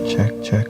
Check, check.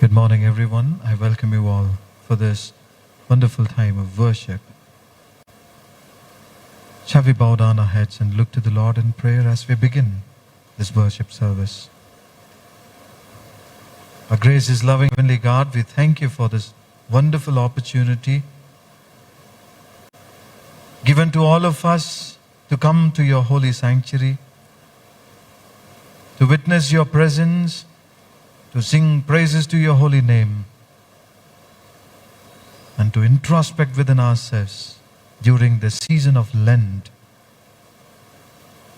Good morning, everyone. I welcome you all for this wonderful time of worship. Shall we bow down our heads and look to the Lord in prayer as we begin this worship service? Our gracious, loving, heavenly God, we thank you for this wonderful opportunity given to all of us to come to your holy sanctuary, to witness your presence, to sing praises to your holy name, and to introspect within ourselves during the season of Lent.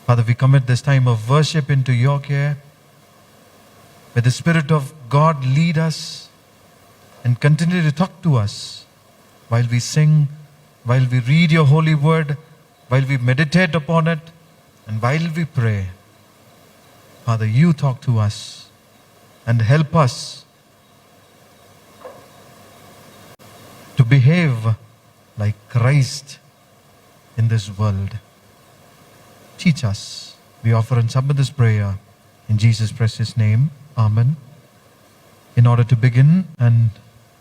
Father, we commit this time of worship into your care. May the Spirit of God lead us and continue to talk to us while we sing, while we read your holy word, while we meditate upon it, and while we pray. Father, you talk to us and help us to behave like Christ in this world. Teach us. We offer and submit this prayer in Jesus' precious name. Amen. In order to begin and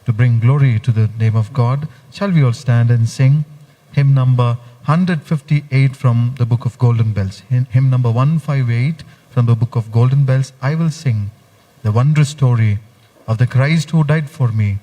to bring glory to the name of God, shall we all stand and sing hymn number 158 from the book of Golden Bells. Hymn number 158 from the book of Golden Bells. I will sing the wondrous story of the Christ who died for me.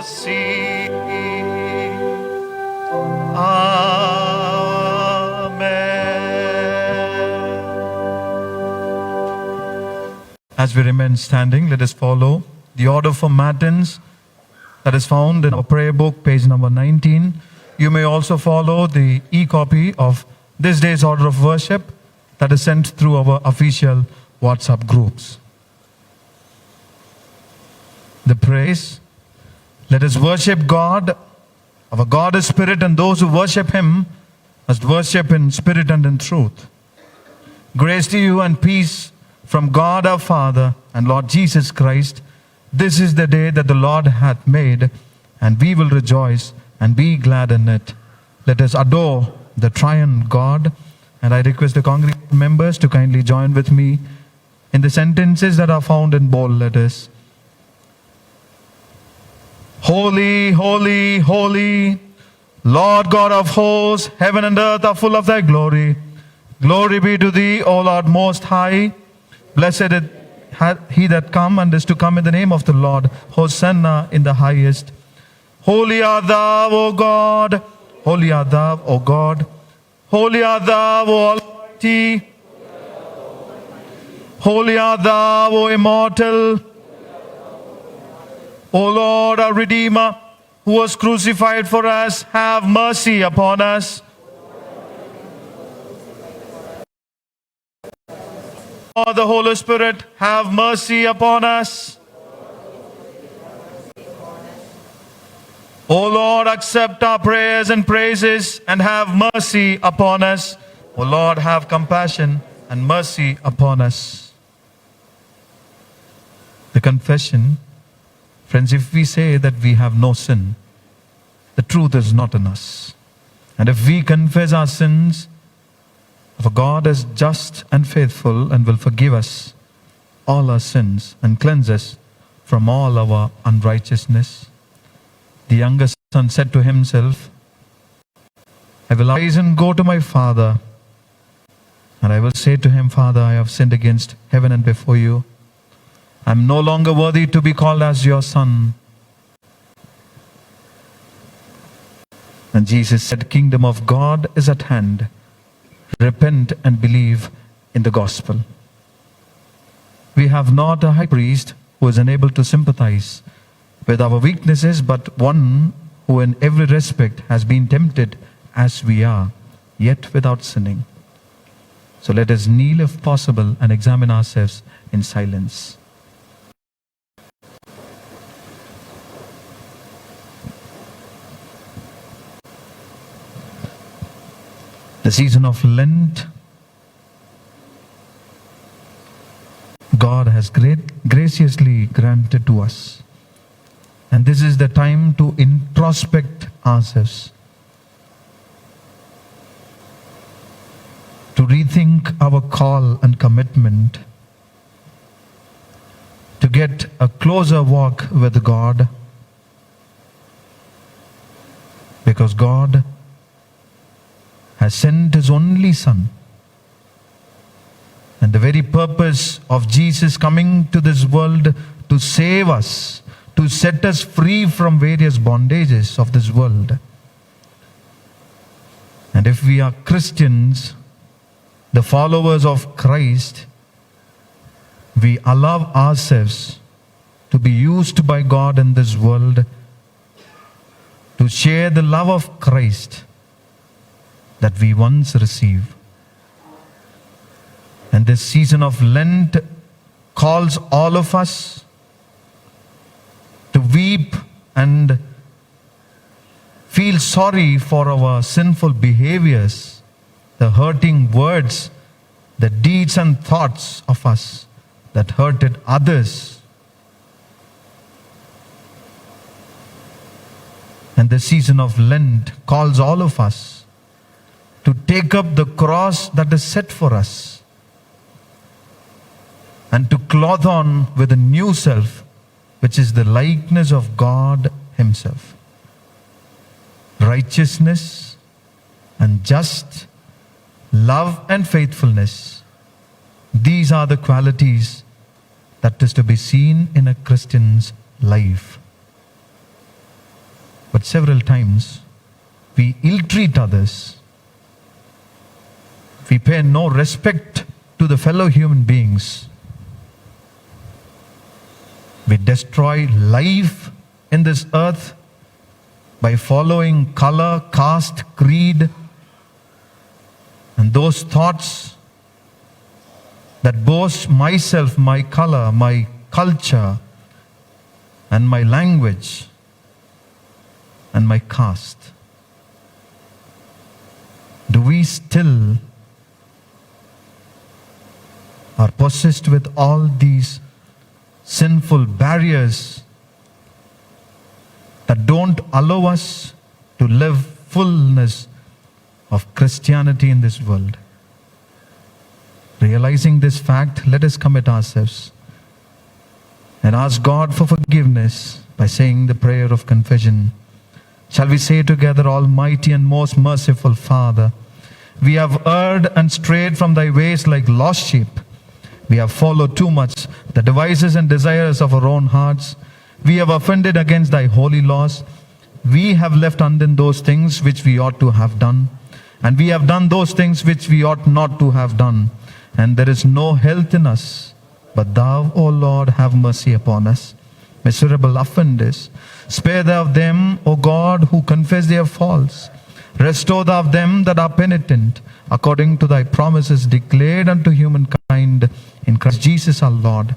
mercy. Amen. As we remain standing, let us follow the order for matins that is found in our prayer book, page number 19. You may also follow the e-copy of this day's order of worship that is sent through our official WhatsApp groups. The praise. Let us worship God. Our God is spirit, and those who worship Him must worship in spirit and in truth. Grace to you and peace from God our Father and Lord Jesus Christ. This is the day that the Lord hath made, and we will rejoice and be glad in it. Let us adore the triune God. And I request the congregation members to kindly join with me in the sentences that are found in bold letters. Holy, holy, holy, Lord God of hosts, heaven and earth are full of thy glory. Glory be to thee, O Lord most high. Blessed is he that come and is to come in the name of the Lord. Hosanna in the highest. Holy art thou, O God. Holy art thou, O God. Holy art thou, O Almighty. Holy art thou, O immortal. O Lord, our Redeemer, who was crucified for us, have mercy upon us. O the Holy Spirit, have mercy upon us. O Lord, accept our prayers and praises and have mercy upon us. O Lord, have compassion and mercy upon us. The confession. Friends, if we say that we have no sin, the truth is not in us. And if we confess our sins, our God is just and faithful and will forgive us all our sins and cleanse us from all our unrighteousness. The younger son said to himself, I will rise and go to my father, and I will say to him, Father, I have sinned against heaven and before you. I am no longer worthy to be called as your son. And Jesus said, Kingdom of God is at hand. Repent and believe in the gospel. We have not a high priest who is unable to sympathize with our weaknesses, but one who in every respect has been tempted as we are, yet without sinning. So let us kneel if possible and examine ourselves in silence. The season of Lent, God has graciously granted to us. And this is the time to introspect ourselves, to rethink our call and commitment, to get a closer walk with God, because God has sent His only Son. And the very purpose of Jesus coming to this world to save us, to set us free from various bondages of this world. And if we are Christians, the followers of Christ, we allow ourselves to be used by God in this world to share the love of Christ that we once received. And this season of Lent calls all of us to weep and feel sorry for our sinful behaviors, the hurting words, the deeds and thoughts of us that hurted others. And the season of Lent calls all of us to take up the cross that is set for us and to clothe on with a new self, which is the likeness of God Himself. Righteousness and just, love and faithfulness, these are the qualities that is to be seen in a Christian's life. but several times we ill-treat others. We pay no respect to the fellow human beings. We destroy life in this earth by following color, caste, creed, and those thoughts that boast myself, my color, my culture, and my language, and my caste. Do we still are possessed with all these sinful barriers that don't allow us to live fullness of Christianity in this world? Realizing this fact, let us commit ourselves and ask God for forgiveness by saying the prayer of confession. Shall we say together, Almighty and most merciful Father, we have erred and strayed from thy ways like lost sheep. We have followed too much the devices and desires of our own hearts. We have offended against thy holy laws. We have left undone those things which we ought to have done, and we have done those things which we ought not to have done. And there is no health in us, but thou, O Lord, have mercy upon us. Miserable offenders, spare thou them, O God, who confess their faults. Restore thou them that are penitent, according to thy promises declared unto humankind in Christ Jesus our Lord.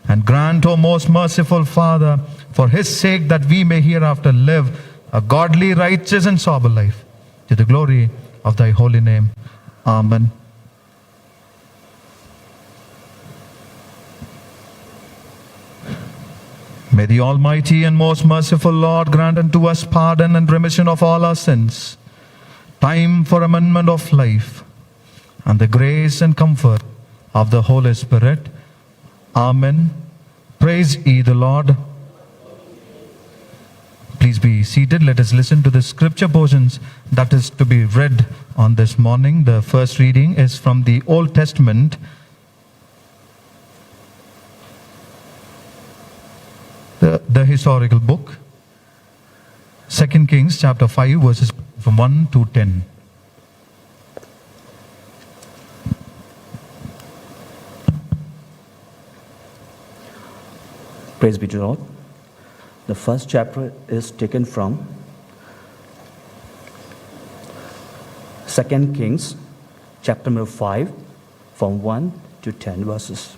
And grant, O most merciful Father, for his sake, that we may hereafter live a godly, righteous, and sober life, to the glory of thy holy name. Amen. May the Almighty and most merciful Lord grant unto us pardon and remission of all our sins, time for amendment of life, and the grace and comfort of the Holy Spirit. Amen. Praise ye the Lord. Please be seated. Let us listen to the scripture portions that is to be read on this morning. The first reading is from the Old Testament, the historical book, 2 Kings chapter 5, verses from 1 to 10. Praise be to God. The first chapter is taken from 2 Kings chapter number 5, from 1 to 10 verses.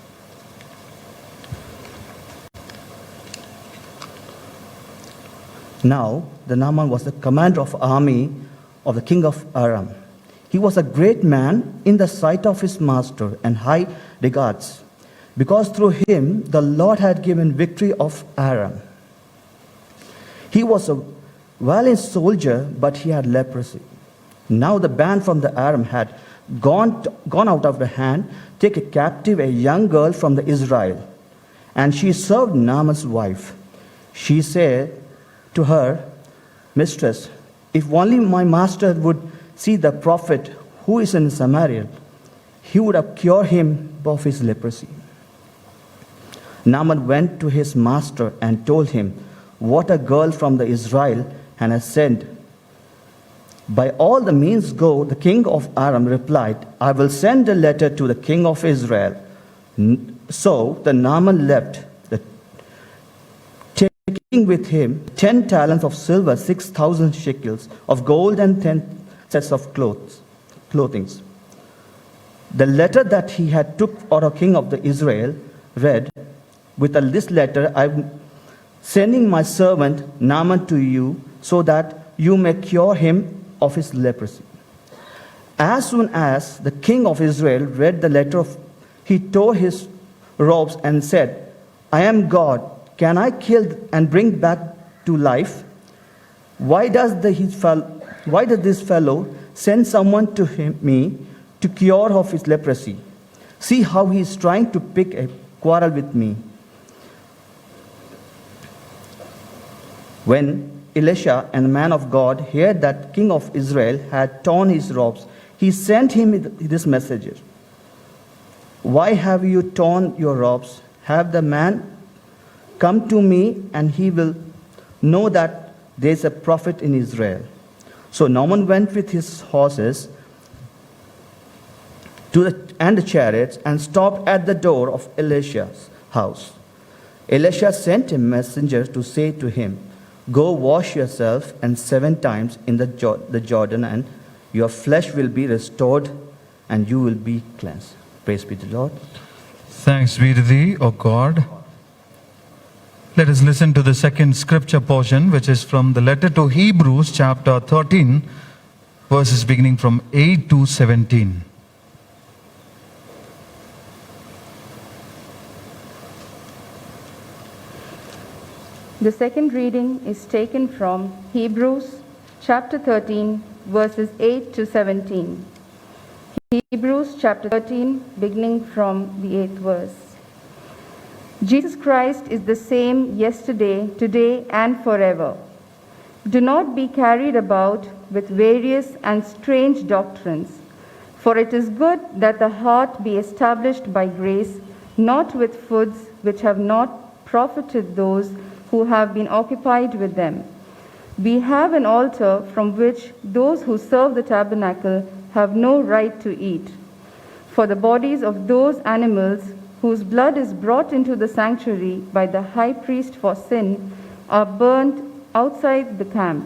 Now, the Naaman was the commander of army of the king of Aram. He was a great man in the sight of his master and high regards, because through him the Lord had given victory of Aram. He was a valiant soldier, but he had leprosy. Now the band from the Aram had gone out of the hand, take captive a young girl from the Israel, and she served Naaman's wife. She said to her mistress, if only my master would see the prophet who is in Samaria, he would have cured him of his leprosy. Naaman went to his master and told him what a girl from the Israel had said. By all the means go, the king of Aram replied, I will send a letter to the king of Israel. So the Naaman left, taking with him 10 talents of silver, 6,000 shekels of gold, and 10 sets of clothing. The letter that he had took for the king of the Israel read, with this letter I am sending my servant Naaman to you, so that you may cure him of his leprosy. As soon as the king of Israel read the letter, he tore his robes and said, I am God. Can I kill and bring back to life? Why does this fellow send someone to me to cure of his leprosy? See how he is trying to pick a quarrel with me. When Elisha, and the man of God, heard that king of Israel had torn his robes, he sent him this message. Why have you torn your robes? Have the man come to me, and he will know that there is a prophet in Israel. So Naaman went with his horses and the chariots and stopped at the door of Elisha's house. Elisha sent a messenger to say to him, "Go wash yourself and 7 times in the Jordan, and your flesh will be restored and you will be cleansed." Praise be to the Lord. Thanks be to thee, O God. Let us listen to the second scripture portion, which is from the letter to Hebrews, chapter 13, verses beginning from 8 to 17. The second reading is taken from Hebrews chapter 13, verses 8 to 17. Hebrews chapter 13, beginning from the 8th verse. Jesus Christ is the same yesterday, today, and forever. Do not be carried about with various and strange doctrines, for it is good that the heart be established by grace, not with foods which have not profited those who have been occupied with them. We have an altar from which those who serve the tabernacle have no right to eat. For the bodies of those animals whose blood is brought into the sanctuary by the high priest for sin are burnt outside the camp.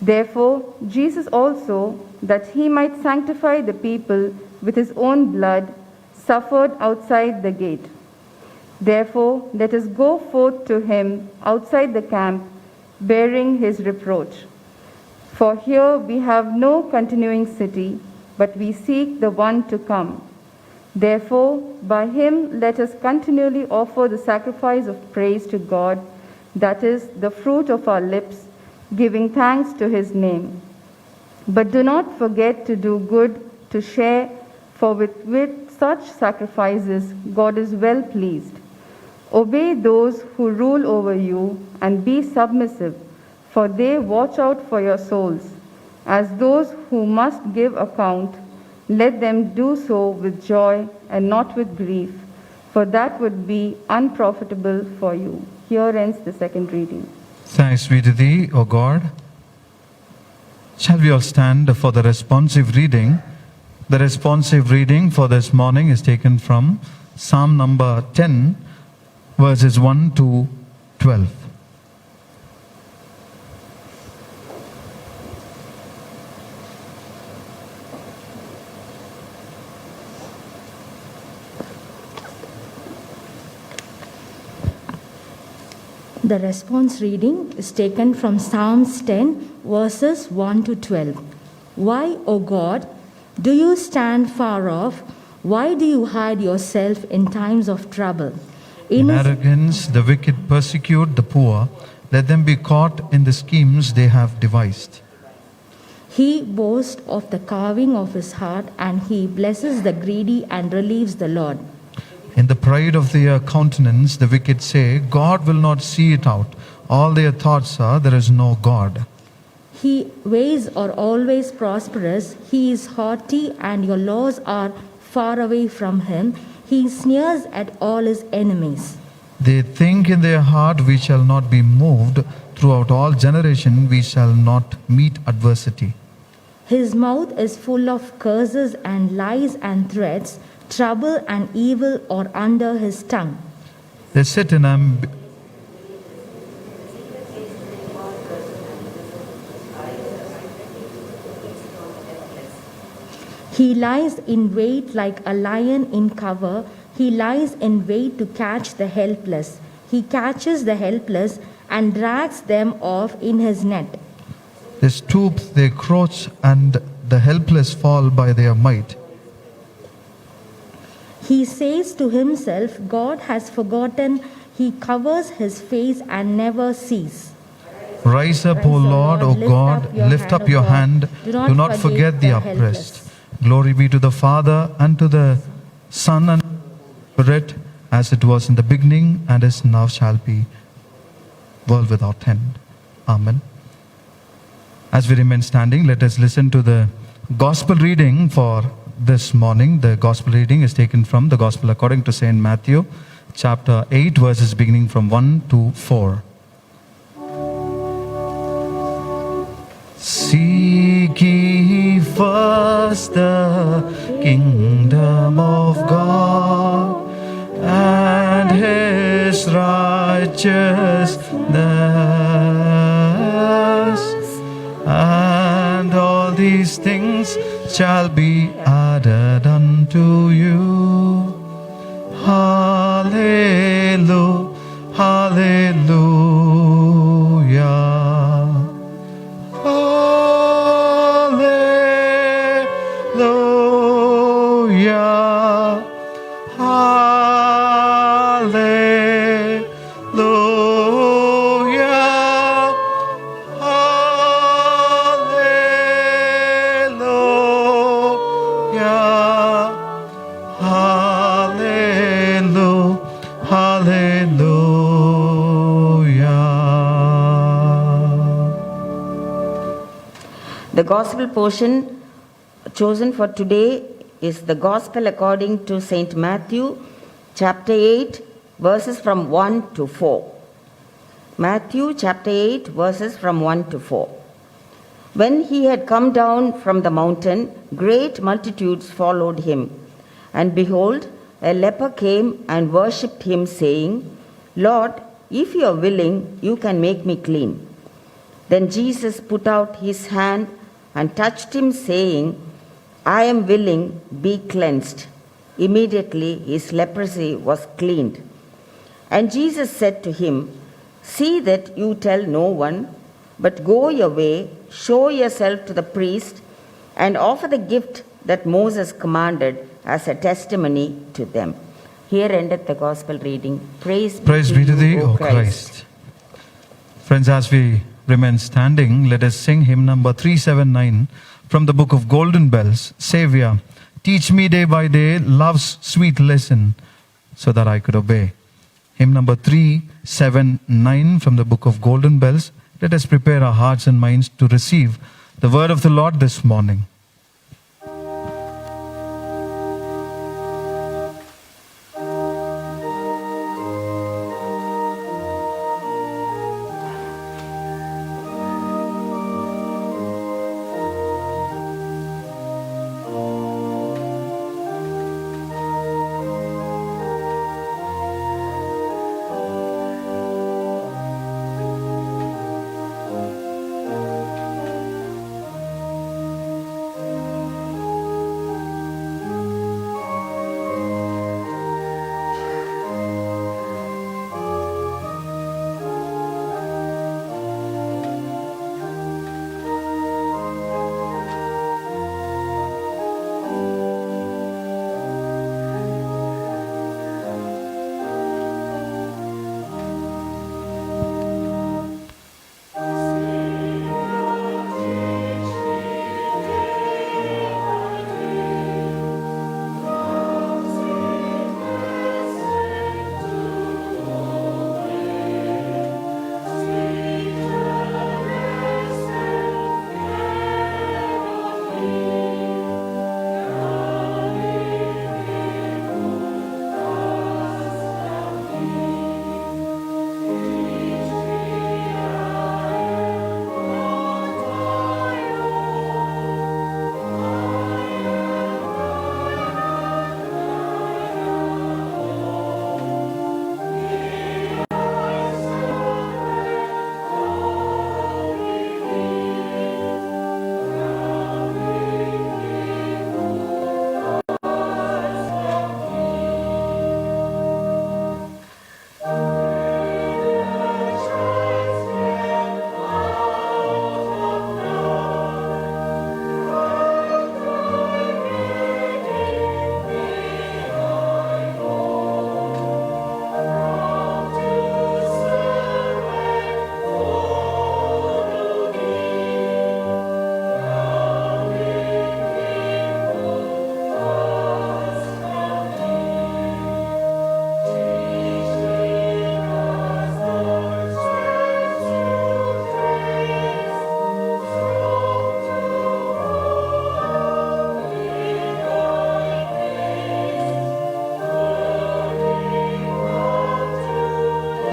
Therefore, Jesus also, that he might sanctify the people with his own blood, suffered outside the gate. Therefore, let us go forth to him outside the camp, bearing his reproach. For here we have no continuing city, but we seek the one to come. Therefore, by him let us continually offer the sacrifice of praise to God, that is, the fruit of our lips, giving thanks to his name. But do not forget to do good, to share, for with such sacrifices God is well pleased. Obey those who rule over you, and be submissive, for they watch out for your souls. As those who must give account, let them do so with joy and not with grief, for that would be unprofitable for you. Here ends the second reading. Thanks be to thee, O God. Shall we all stand for the responsive reading? The responsive reading for this morning is taken from Psalm number 10, verses 1 to 12. The response reading is taken from Psalms 10, verses 1 to 12. Why, O God, do you stand far off? Why do you hide yourself in times of trouble? In arrogance, the wicked persecute the poor. Let them be caught in the schemes they have devised. He boasts of the carving of his heart, and he blesses the greedy and relieves the Lord. In the pride of their countenance, the wicked say, God will not see it out. All their thoughts are, there is no God. His ways are always prosperous. He is haughty, and your laws are far away from him. He sneers at all his enemies. They think in their heart, we shall not be moved. Throughout all generation, we shall not meet adversity. His mouth is full of curses and lies and threats. Trouble and evil are under his tongue. They sit in He lies in wait like a lion in cover. He lies in wait to catch the helpless. He catches the helpless and drags them off in his net. They stoop, they crouch, and the helpless fall by their might. He says to himself, God has forgotten. He covers his face and never sees. Rise up, O Lord, O God, lift up your hand. Do not forget the oppressed. Glory be to the Father, and to the Son, and to the Spirit, as it was in the beginning, and as now shall be, world without end. Amen. As we remain standing, let us listen to the gospel reading for this morning. The gospel reading is taken from the Gospel according to St. Matthew, chapter 8, verses beginning from 1 to 4. us the kingdom of God and His righteousness, and all these things shall be added unto you. Hallelujah, hallelujah, hallelujah, hallelujah, hallelujah, hallelujah, hallelujah. The gospel portion chosen for today is the gospel according to St. Matthew, chapter 8, verses from 1 to 4. Matthew chapter 8, verses from 1 to 4. When he had come down from the mountain, great multitudes followed him. And behold, a leper came and worshipped him, saying, Lord, if you are willing, you can make me clean. Then Jesus put out his hand and touched him, saying, I am willing, be cleansed. Immediately his leprosy was cleaned. And Jesus said to him, See that you tell no one, but go your way, show yourself to the priest, and offer the gift that Moses commanded as a testimony to them. Here endeth the gospel reading. Praise Be to thee, O Christ. Friends, as we remain standing, let us sing hymn number 379 from the book of Golden Bells. Savior, teach me day by day love's sweet lesson, so that I could obey. Hymn number 379 from the book of Golden Bells. Let us prepare our hearts and minds to receive the word of the Lord this morning.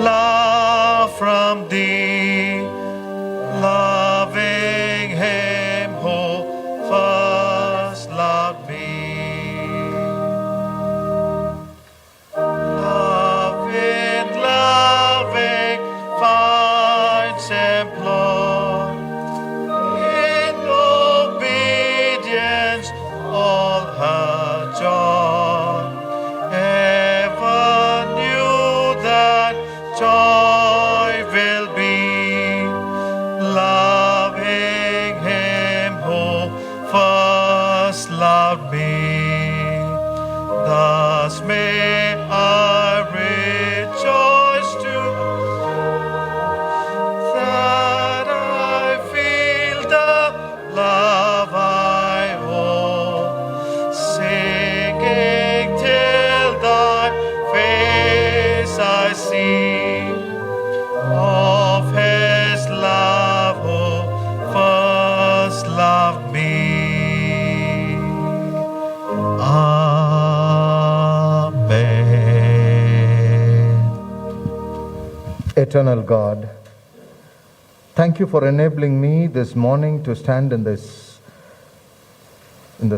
Love from thee, loving him who first eternal God, thank you for enabling me this morning to stand in the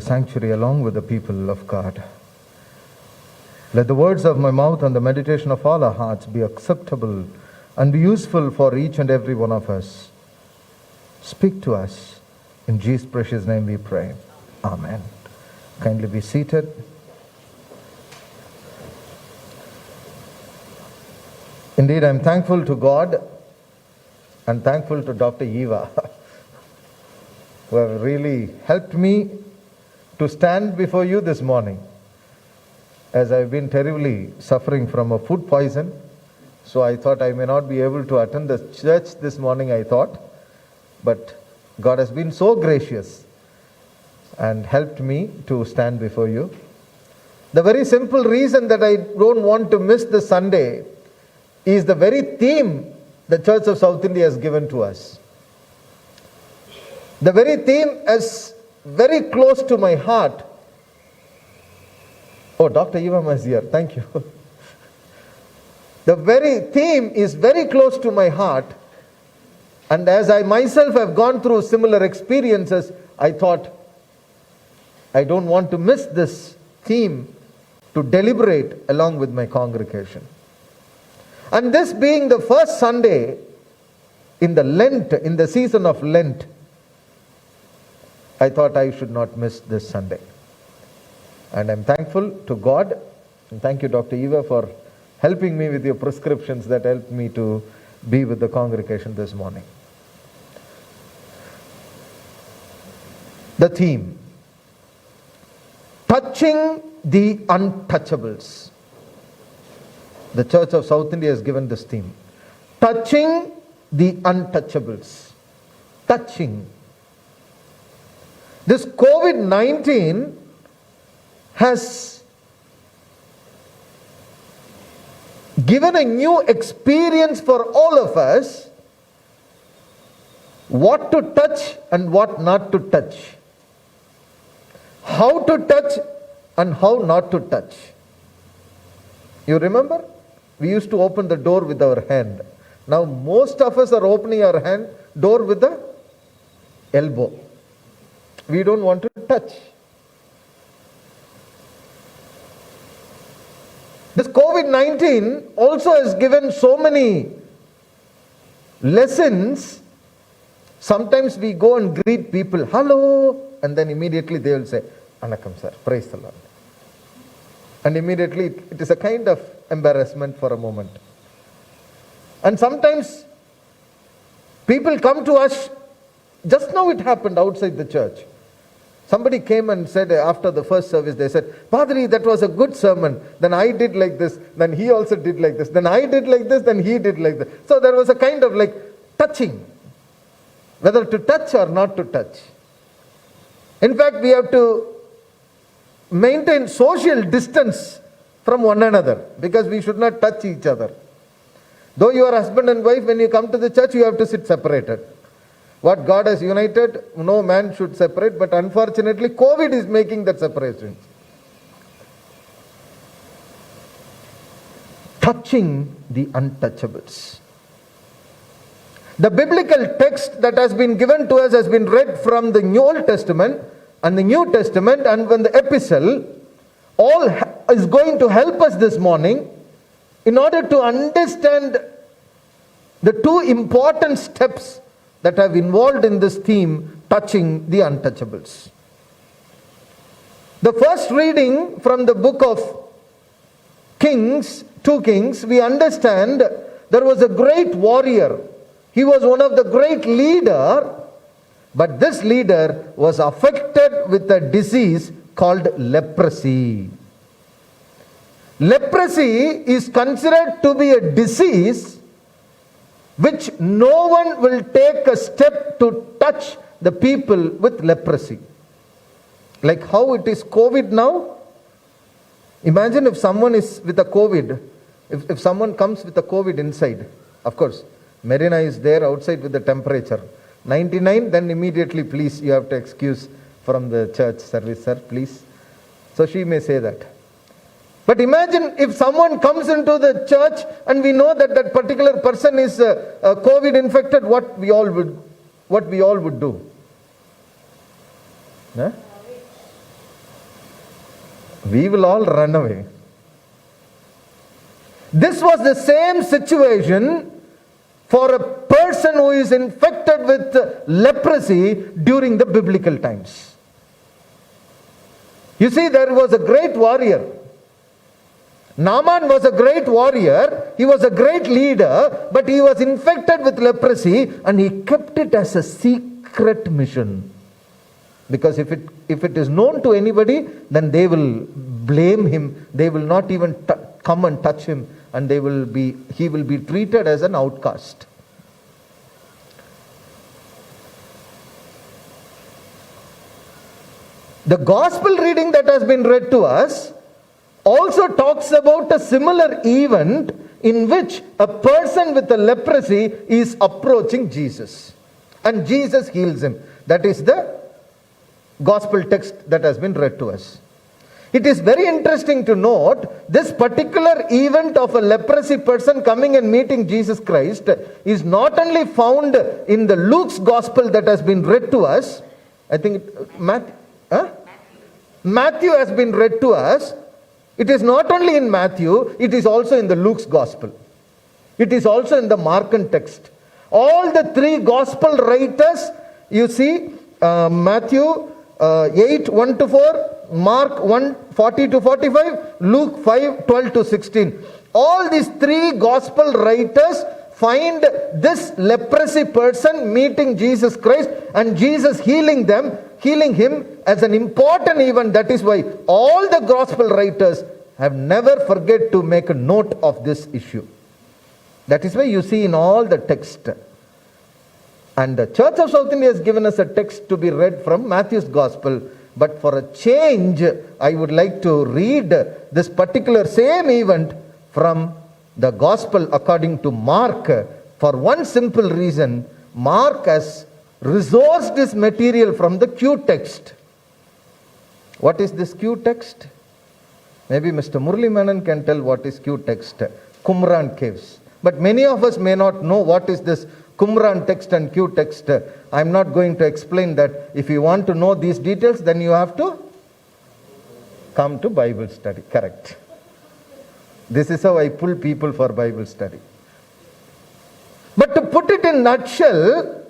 sanctuary along with the people of God. Let the words of my mouth and the meditation of all our hearts be acceptable and be useful for each and every one of us. Speak to us. In Jesus' precious name we pray. Amen. Kindly be seated. Indeed, I'm thankful to God and thankful to Dr. Eva, who have really helped me to stand before you this morning, as I've been terribly suffering from a food poison. So I thought I may not be able to attend the church this morning, I thought. But God has been so gracious and helped me to stand before you. The very simple reason that I don't want to miss the Sunday is the very theme the Church of South India has given to us. The very theme is very close to my heart. Oh, Dr. Eva is here. Thank you. The very theme is very close to my heart. And as I myself have gone through similar experiences, I thought, I don't want to miss this theme to deliberate along with my congregation. And this being the first Sunday in the season of Lent, I thought I should not miss this Sunday. And I'm thankful to God, and thank you, Dr. Eva, for helping me with your prescriptions that helped me to be with the congregation this morning. The theme, touching the untouchables. The Church of South India has given this theme. Touching the untouchables. Touching. This COVID-19 has given a new experience for all of us, what to touch and what not to touch. How to touch and how not to touch. You remember? We used to open the door with our hand. Now most of us are opening our door with the elbow. We don't want to touch. This COVID-19 also has given so many lessons. Sometimes we go and greet people, hello, and then immediately they will say, Anakam sir, praise the Lord. And immediately it is a kind of embarrassment for a moment. And sometimes people come to us, just now it happened outside the church. Somebody came and said after the first service, they said, Padri, that was a good sermon. Then I did like this, then he also did like this. Then I did like this, then he did like this. So there was a kind of like touching, whether to touch or not to touch. In fact, we have to maintain social distance from one another, because we should not touch each other. Though you are husband and wife, when you come to the church, you have to sit separated. What God has united, no man should separate, but unfortunately, COVID is making that separation. Touching the untouchables. The biblical text that has been given to us has been read from the Old Testament and the New Testament, and when the epistle all is going to help us this morning in order to understand the two important steps that have involved in this theme, touching the untouchables. The first reading from the book of Kings, 2 Kings, we understand there was a great warrior. He was one of the great leaders, but this leader was affected with a disease called leprosy. Leprosy is considered to be a disease which no one will take a step to touch the people with leprosy. Like how it is COVID now. Imagine if someone is with a COVID, if someone comes with a COVID inside, of course, Marina is there outside with the temperature. 99, then immediately, please, you have to excuse from the church service, sir, please. So she may say that. But imagine if someone comes into the church and we know that that particular person is COVID infected, what we all would do? Huh? We will all run away. This was the same situation for a person who is infected with leprosy during the biblical times. You see, there was a great warrior. Naaman was a great warrior, he was a great leader, but he was infected with leprosy and he kept it as a secret mission. Because if it is known to anybody, then they will blame him, they will not even come and touch him, and he will be treated as an outcast. The gospel reading that has been read to us also talks about a similar event in which a person with a leprosy is approaching Jesus and Jesus heals him. That is the gospel text that has been read to us. It is very interesting to note this particular event of a leprosy person coming and meeting Jesus Christ is not only found in the Luke's gospel that has been read to us. I think Matthew has been read to us. It is not only in Matthew, it is also in the Luke's gospel. It is also in the Markan text. All the three gospel writers, you see, Matthew 8, 1 to 4, Mark 1, 40 to 45, Luke 5, 12 to 16. All these three gospel writers find this leprosy person meeting Jesus Christ and Jesus healing him as an important event. That is why all the gospel writers have never forget to make a note of this issue. That is why you see in all the text. And the Church of South India has given us a text to be read from Matthew's gospel. But for a change, I would like to read this particular same event from the gospel according to Mark. For one simple reason, Mark has resourced this material from the Q text. What is this Q text? Maybe Mr. Murli Menon can tell what is Q text. Qumran caves. But many of us may not know what is this Qumran text and Q text. I am not going to explain that. If you want to know these details, then you have to come to Bible study. Correct. This is how I pull people for Bible study. But to put it in a nutshell,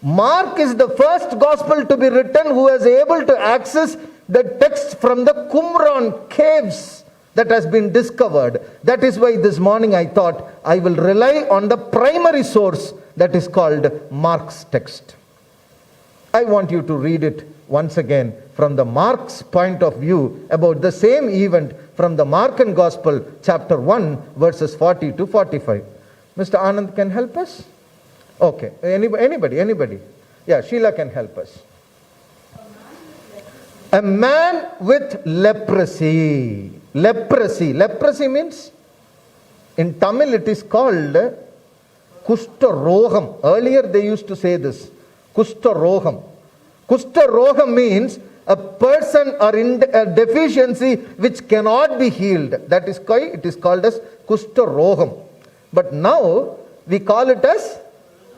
Mark is the first gospel to be written who was able to access the text from the Qumran caves that has been discovered. That is why this morning I thought I will rely on the primary source that is called Mark's text. I want you to read it once again from the Mark's point of view about the same event from the Markan Gospel, chapter 1, verses 40 to 45. Mr. Anand can help us? Okay. Anybody? Yeah, Sheila can help us. A man with leprosy. Leprosy means, in Tamil it is called Kushtaroham. Earlier they used to say this. Kushtaroham. Kushtaroham means a person or a deficiency which cannot be healed. That is why it is called as Kushtaroham. But now we call it as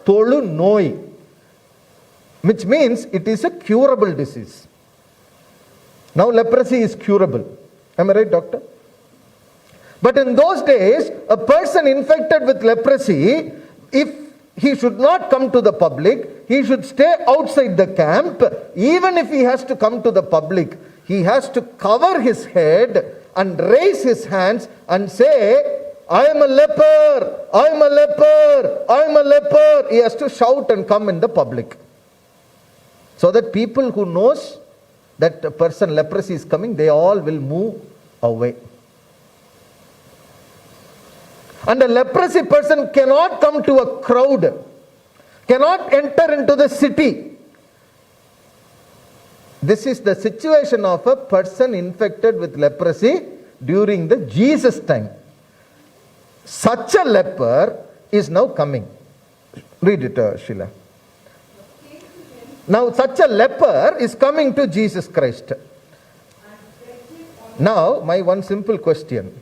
Tolu Noi, which means it is a curable disease. Now leprosy is curable. Am I right, doctor? But in those days, a person infected with leprosy, if he should not come to the public, he should stay outside the camp. Even if he has to come to the public, he has to cover his head and raise his hands and say, I am a leper, I am a leper, I am a leper. He has to shout and come in the public. So that people who knows that a person leprosy is coming, they all will move away. And a leprosy person cannot come to a crowd, cannot enter into the city. This is the situation of a person infected with leprosy during the Jesus time. Such a leper is now coming. Read it, Sheila. Now such a leper is coming to Jesus Christ. Now, my one simple question.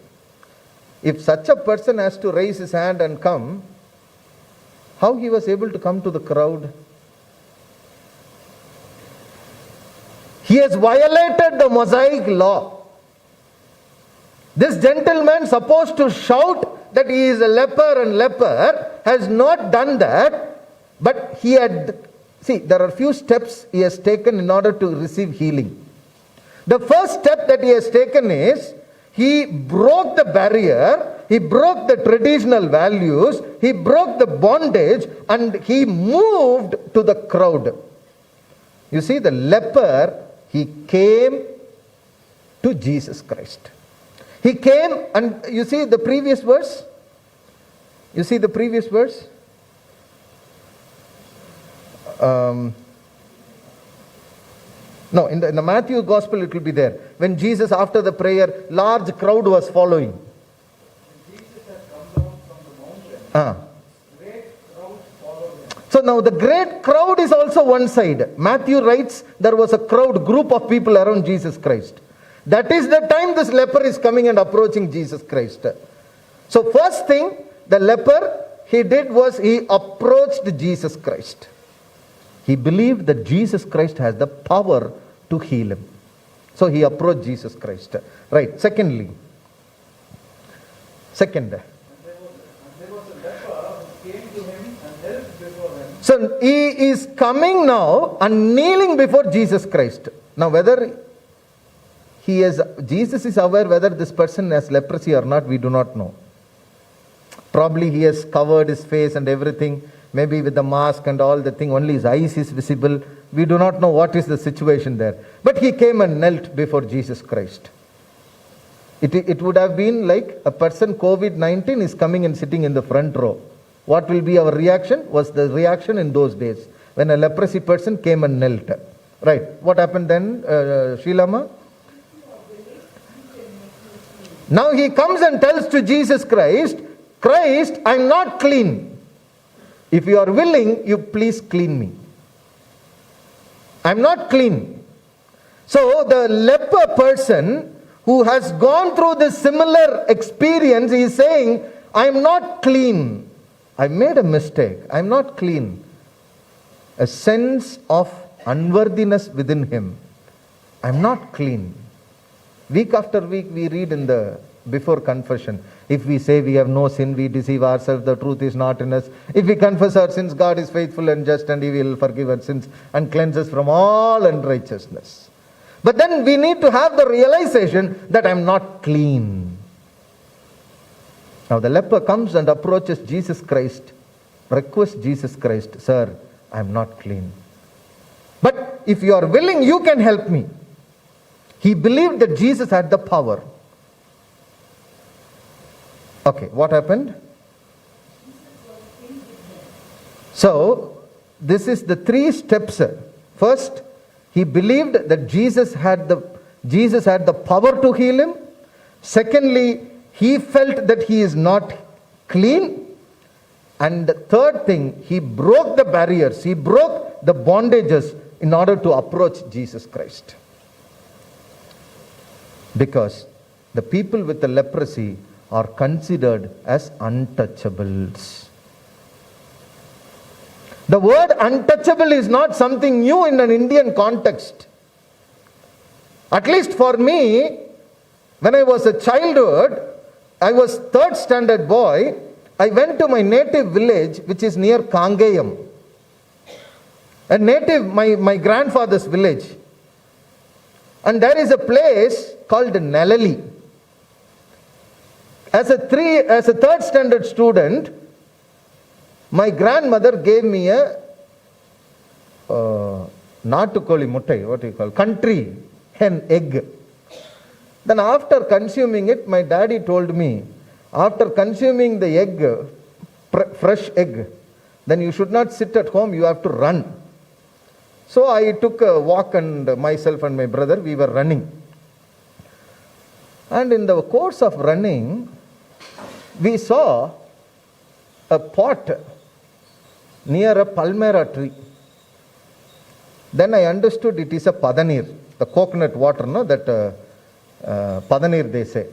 If such a person has to raise his hand and come, how he was able to come to the crowd? He has violated the Mosaic law. This gentleman supposed to shout that he is a leper and leper has not done that, but he had, see, there are few steps he has taken in order to receive healing. The first step that he has taken is, he broke the barrier, he broke the traditional values, he broke the bondage, and he moved to the crowd. You see, the leper, he came to Jesus Christ. He came, and you see the previous verse? You see the previous verse? No, in the Matthew Gospel it will be there. When Jesus, after the prayer, large crowd was following. Jesus had come down from the mountain. Great crowd followed him. So now the great crowd is also one side. Matthew writes there was a crowd, group of people around Jesus Christ. That is the time this leper is coming and approaching Jesus Christ. So first thing the leper he did was he approached Jesus Christ. He believed that Jesus Christ has the power to heal him. So he approached Jesus Christ. Right. Second. So he is coming now and kneeling before Jesus Christ. Now whether Jesus is aware whether this person has leprosy or not, we do not know. Probably he has covered his face and everything. Maybe with the mask and all the thing, only his eyes is visible. We do not know what is the situation there. But he came and knelt before Jesus Christ. It would have been like a person, COVID-19 is coming and sitting in the front row. What will be our reaction? Was the reaction in those days when a leprosy person came and knelt. Right. What happened then, Sheilama? Now he comes and tells to Jesus Christ, Christ, I am not clean. If you are willing, you please clean me. I am not clean. So the leper person who has gone through this similar experience is saying, I am not clean. I made a mistake. I am not clean. A sense of unworthiness within him. I am not clean. Week after week we read in the before confession, if we say we have no sin, we deceive ourselves, the truth is not in us. If we confess our sins, God is faithful and just and he will forgive our sins and cleanse us from all unrighteousness. But then we need to have the realization that I am not clean. Now the leper comes and approaches Jesus Christ, requests Jesus Christ, Sir, I am not clean. But if you are willing, you can help me. He believed that Jesus had the power. Okay, what happened? So, this is the three steps. First, he believed that Jesus had the power to heal him. Secondly, he felt that he is not clean. And the third thing, he broke the barriers, he broke the bondages in order to approach Jesus Christ. Because the people with the leprosy are considered as untouchables. The word untouchable is not something new in an Indian context. At least for me, when I was a childhood, I was third standard boy, I went to my native village, which is near Kangayam. My grandfather's village. And there is a place called Nalali. As a third standard student, my grandmother gave me a natukoli muttai, what do you call, country hen egg. Then after consuming it, my daddy told me, after consuming the egg, fresh egg, then you should not sit at home, you have to run. So I took a walk and myself and my brother, we were running. And in the course of running, we saw a pot near a palmera tree. Then I understood it is a padanir, the coconut water, no, that Padanir they say.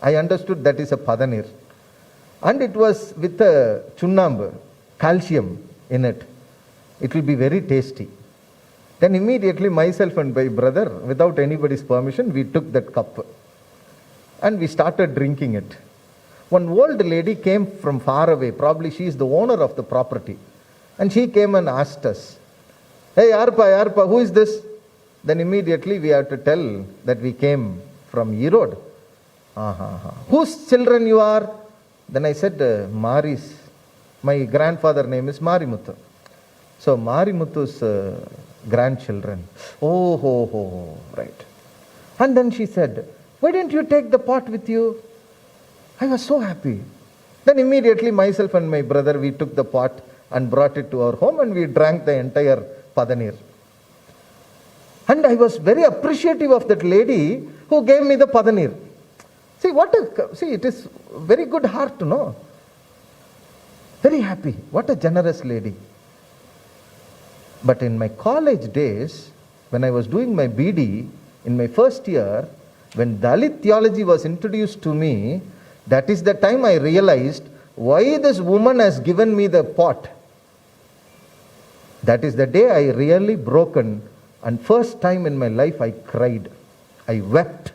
I understood that is a Padanir. And it was with a chunnambu, calcium in it. It will be very tasty. Then immediately myself and my brother, without anybody's permission, we took that cup and we started drinking it. One old lady came from far away, probably she is the owner of the property, and she came and asked us, "Hey Arpa, who is this?" Then immediately we have to tell that we came from Erode. Whose children you are? Then I said, Mari's. My grandfather name is Marimuthu. So Marimuthu's grandchildren. Oh, right. And then she said, "Why didn't you take the pot with you?" I was so happy. Then immediately myself and my brother, we took the pot and brought it to our home and we drank the entire Padanir. And I was very appreciative of that lady who gave me the Padanir. See, it is very good heart to know. Very happy. What a generous lady. But in my college days, when I was doing my BD, in my first year, when Dalit theology was introduced to me, that is the time I realized why this woman has given me the pot. That is the day I really broken, and first time in my life I cried. I wept.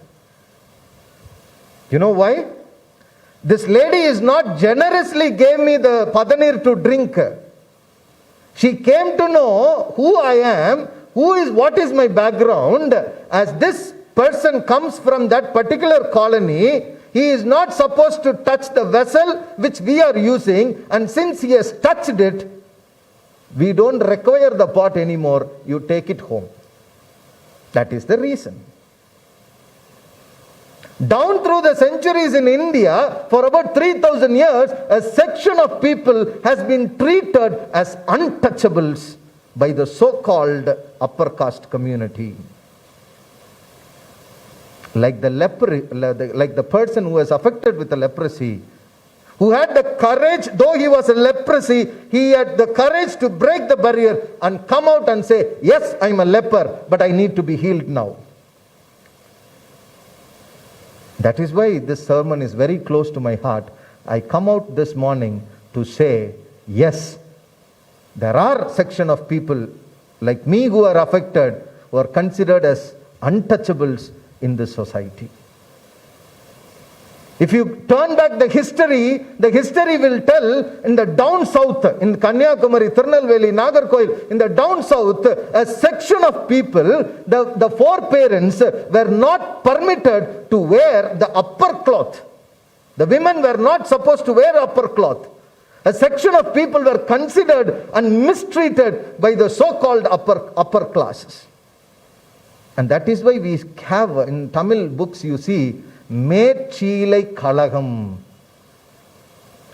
You know why? This lady is not generously gave me the Padanir to drink. She came to know who I am, what is my background. As this person comes from that particular colony, he is not supposed to touch the vessel which we are using, and since he has touched it, we don't require the pot anymore. You take it home. That is the reason. Down through the centuries in India, for about 3,000 years, a section of people has been treated as untouchables by the so-called upper caste community. Like the person who was affected with the leprosy, who had the courage, though he was a leprosy, he had the courage to break the barrier and come out and say, "Yes, I'm a leper, but I need to be healed now." That is why this sermon is very close to my heart. I come out this morning to say, yes, there are section of people like me who are affected, who are considered as untouchables in this society. If you turn back the history will tell in the down south, in Kanyakumari, Tirunelveli, Nagarkoil, in the down south, a section of people, the foreparents were not permitted to wear the upper cloth. The women were not supposed to wear upper cloth. A section of people were considered and mistreated by the so-called upper classes. And that is why we have in Tamil books, you see, Mechilai Kalagam.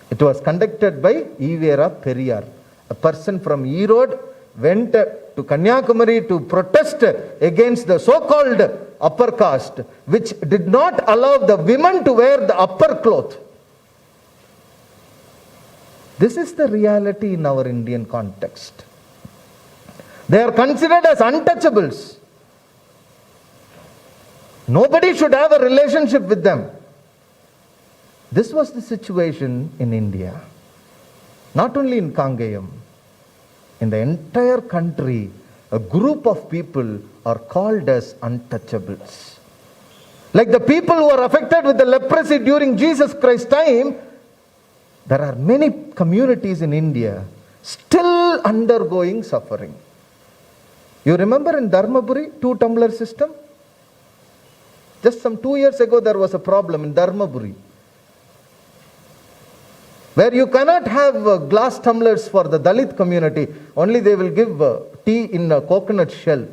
It was conducted by Ivera Periyar. A person from Erode went to Kanyakumari to protest against the so-called upper caste, which did not allow the women to wear the upper cloth. This is the reality in our Indian context. They are considered as untouchables. Nobody should have a relationship with them. This was the situation in India. Not only in Kangayam. In the entire country, a group of people are called as untouchables. Like the people who are affected with the leprosy during Jesus Christ's time, there are many communities in India still undergoing suffering. You remember in Dharmaburi, 2-tumbler system? Just some 2 years ago, there was a problem in Dharmaburi, where you cannot have glass tumblers for the Dalit community. Only they will give tea in a coconut shell.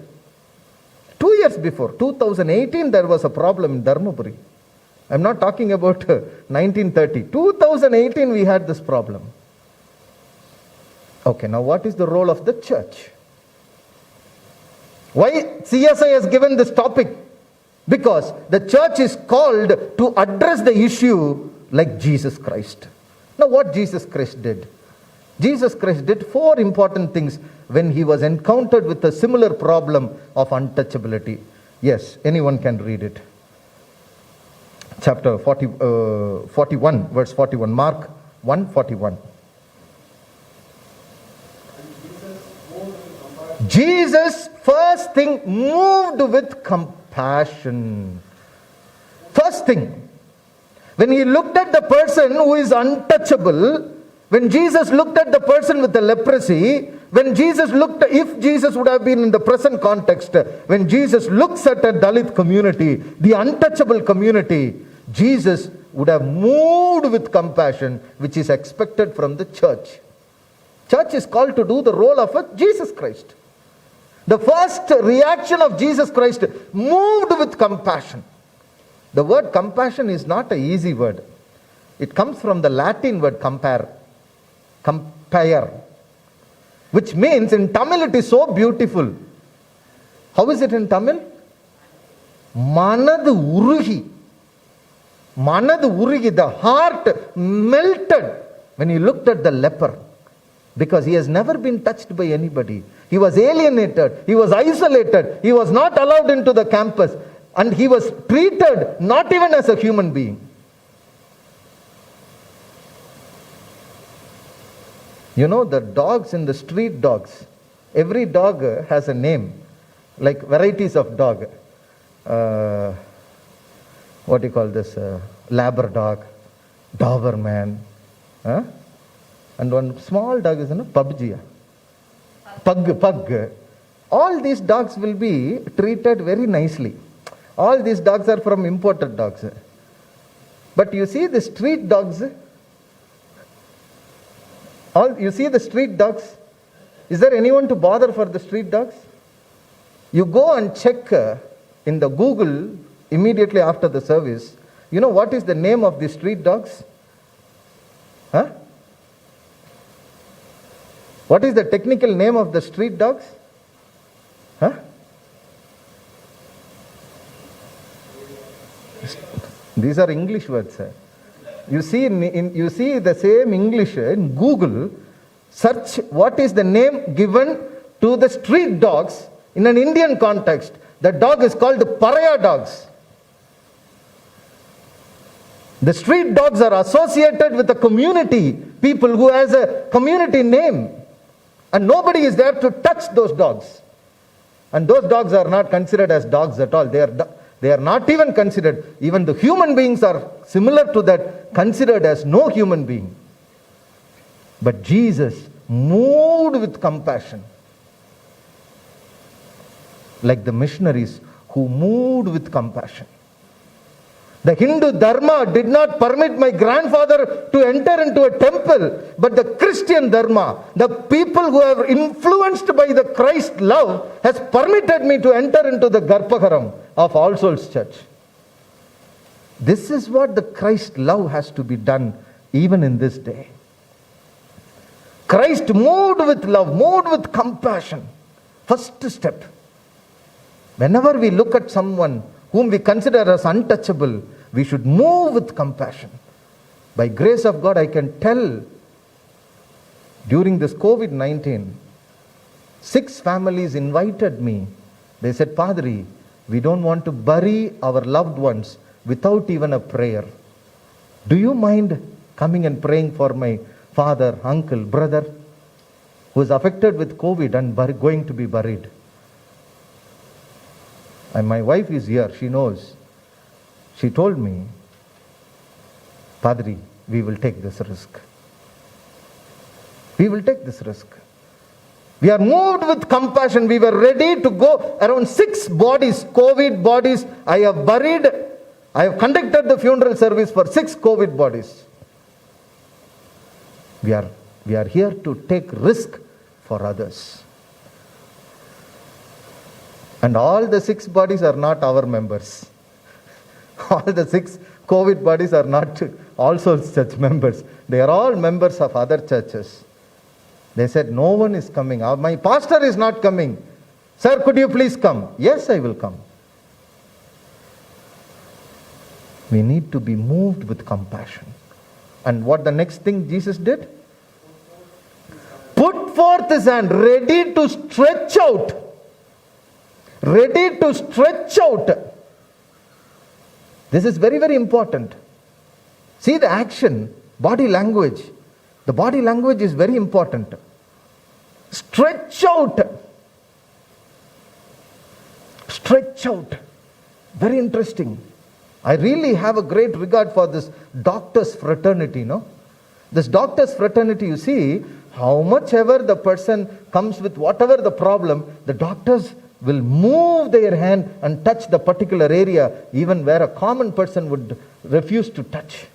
2 years before, 2018, there was a problem in Dharmaburi. I'm not talking about 1930. 2018, we had this problem. Okay, now what is the role of the church? Why CSI has given this topic? Because the church is called to address the issue like Jesus Christ. Now what Jesus Christ did? Jesus Christ did 4 important things when he was encountered with a similar problem of untouchability. Yes, anyone can read it. chapter 41, verse 41. Mark 1:41. Jesus, first thing, moved with compassion. First thing, when he looked at the person who is untouchable, when Jesus looked at the person with the leprosy, if Jesus would have been in the present context, when Jesus looks at a Dalit community, the untouchable community, Jesus would have moved with compassion, which is expected from the church. Church is called to do the role of a Jesus Christ. The first reaction of Jesus Christ, moved with compassion. The word compassion is not an easy word. It comes from the Latin word compare, which means in Tamil it is so beautiful. How is it in Tamil? Manadu urugi. Manadu urugi, the heart melted when he looked at the leper. Because he has never been touched by anybody. He was alienated. He was isolated. He was not allowed into the campus. And he was treated not even as a human being. You know, the dogs in the street dogs, every dog has a name, like varieties of dog. What do you call this? Labrador, Doberman. And one small dog is PUBG. Pug. All these dogs will be treated very nicely. All these dogs are from imported dogs. But you see the street dogs, is there anyone to bother for the street dogs? You go and check in the Google immediately after the service. You know what is the name of the street dogs? What is the technical name of the street dogs? These are English words. You see the same English in Google. Search what is the name given to the street dogs in an Indian context. The dog is called Pariah dogs. The street dogs are associated with a community, people who has a community name. And nobody is there to touch those dogs. And those dogs are not considered as dogs at all. They are not even considered. Even the human beings are similar to that, considered as no human being. But Jesus moved with compassion. Like the missionaries who moved with compassion. The Hindu Dharma did not permit my grandfather to enter into a temple, but the Christian Dharma, the people who are influenced by the Christ love, has permitted me to enter into the Garpagaram of All Souls Church. This is what the Christ love has to be done even in this day. Christ moved with love, moved with compassion. First step. Whenever we look at someone whom we consider as untouchable, we should move with compassion. By grace of God, I can tell during this COVID-19, 6 families invited me. They said, Padri, we don't want to bury our loved ones without even a prayer. Do you mind coming and praying for my father, uncle, brother who is affected with COVID and going to be buried? And my wife is here, she knows. She told me, Padri, we will take this risk. We will take this risk. We are moved with compassion. We were ready to go. Around 6 bodies, COVID bodies, I have buried. I have conducted the funeral service for 6 COVID bodies. We are here to take risk for others. And all the 6 bodies are not our members. All the 6 COVID bodies are not All Souls Church members. They are all members of other churches. They said, no one is coming. My pastor is not coming. Sir, could you please come? Yes, I will come. We need to be moved with compassion. And what the next thing Jesus did? Put forth his hand, ready to stretch out. Ready to stretch out. This is very, very important. See the action, body language. The body language is very important. Stretch out. Stretch out. Very interesting. I really have a great regard for this doctors' fraternity, no? This doctors' fraternity, you see, how much ever the person comes with whatever the problem, the doctors will move their hand and touch the particular area, even where a common person would refuse to touch.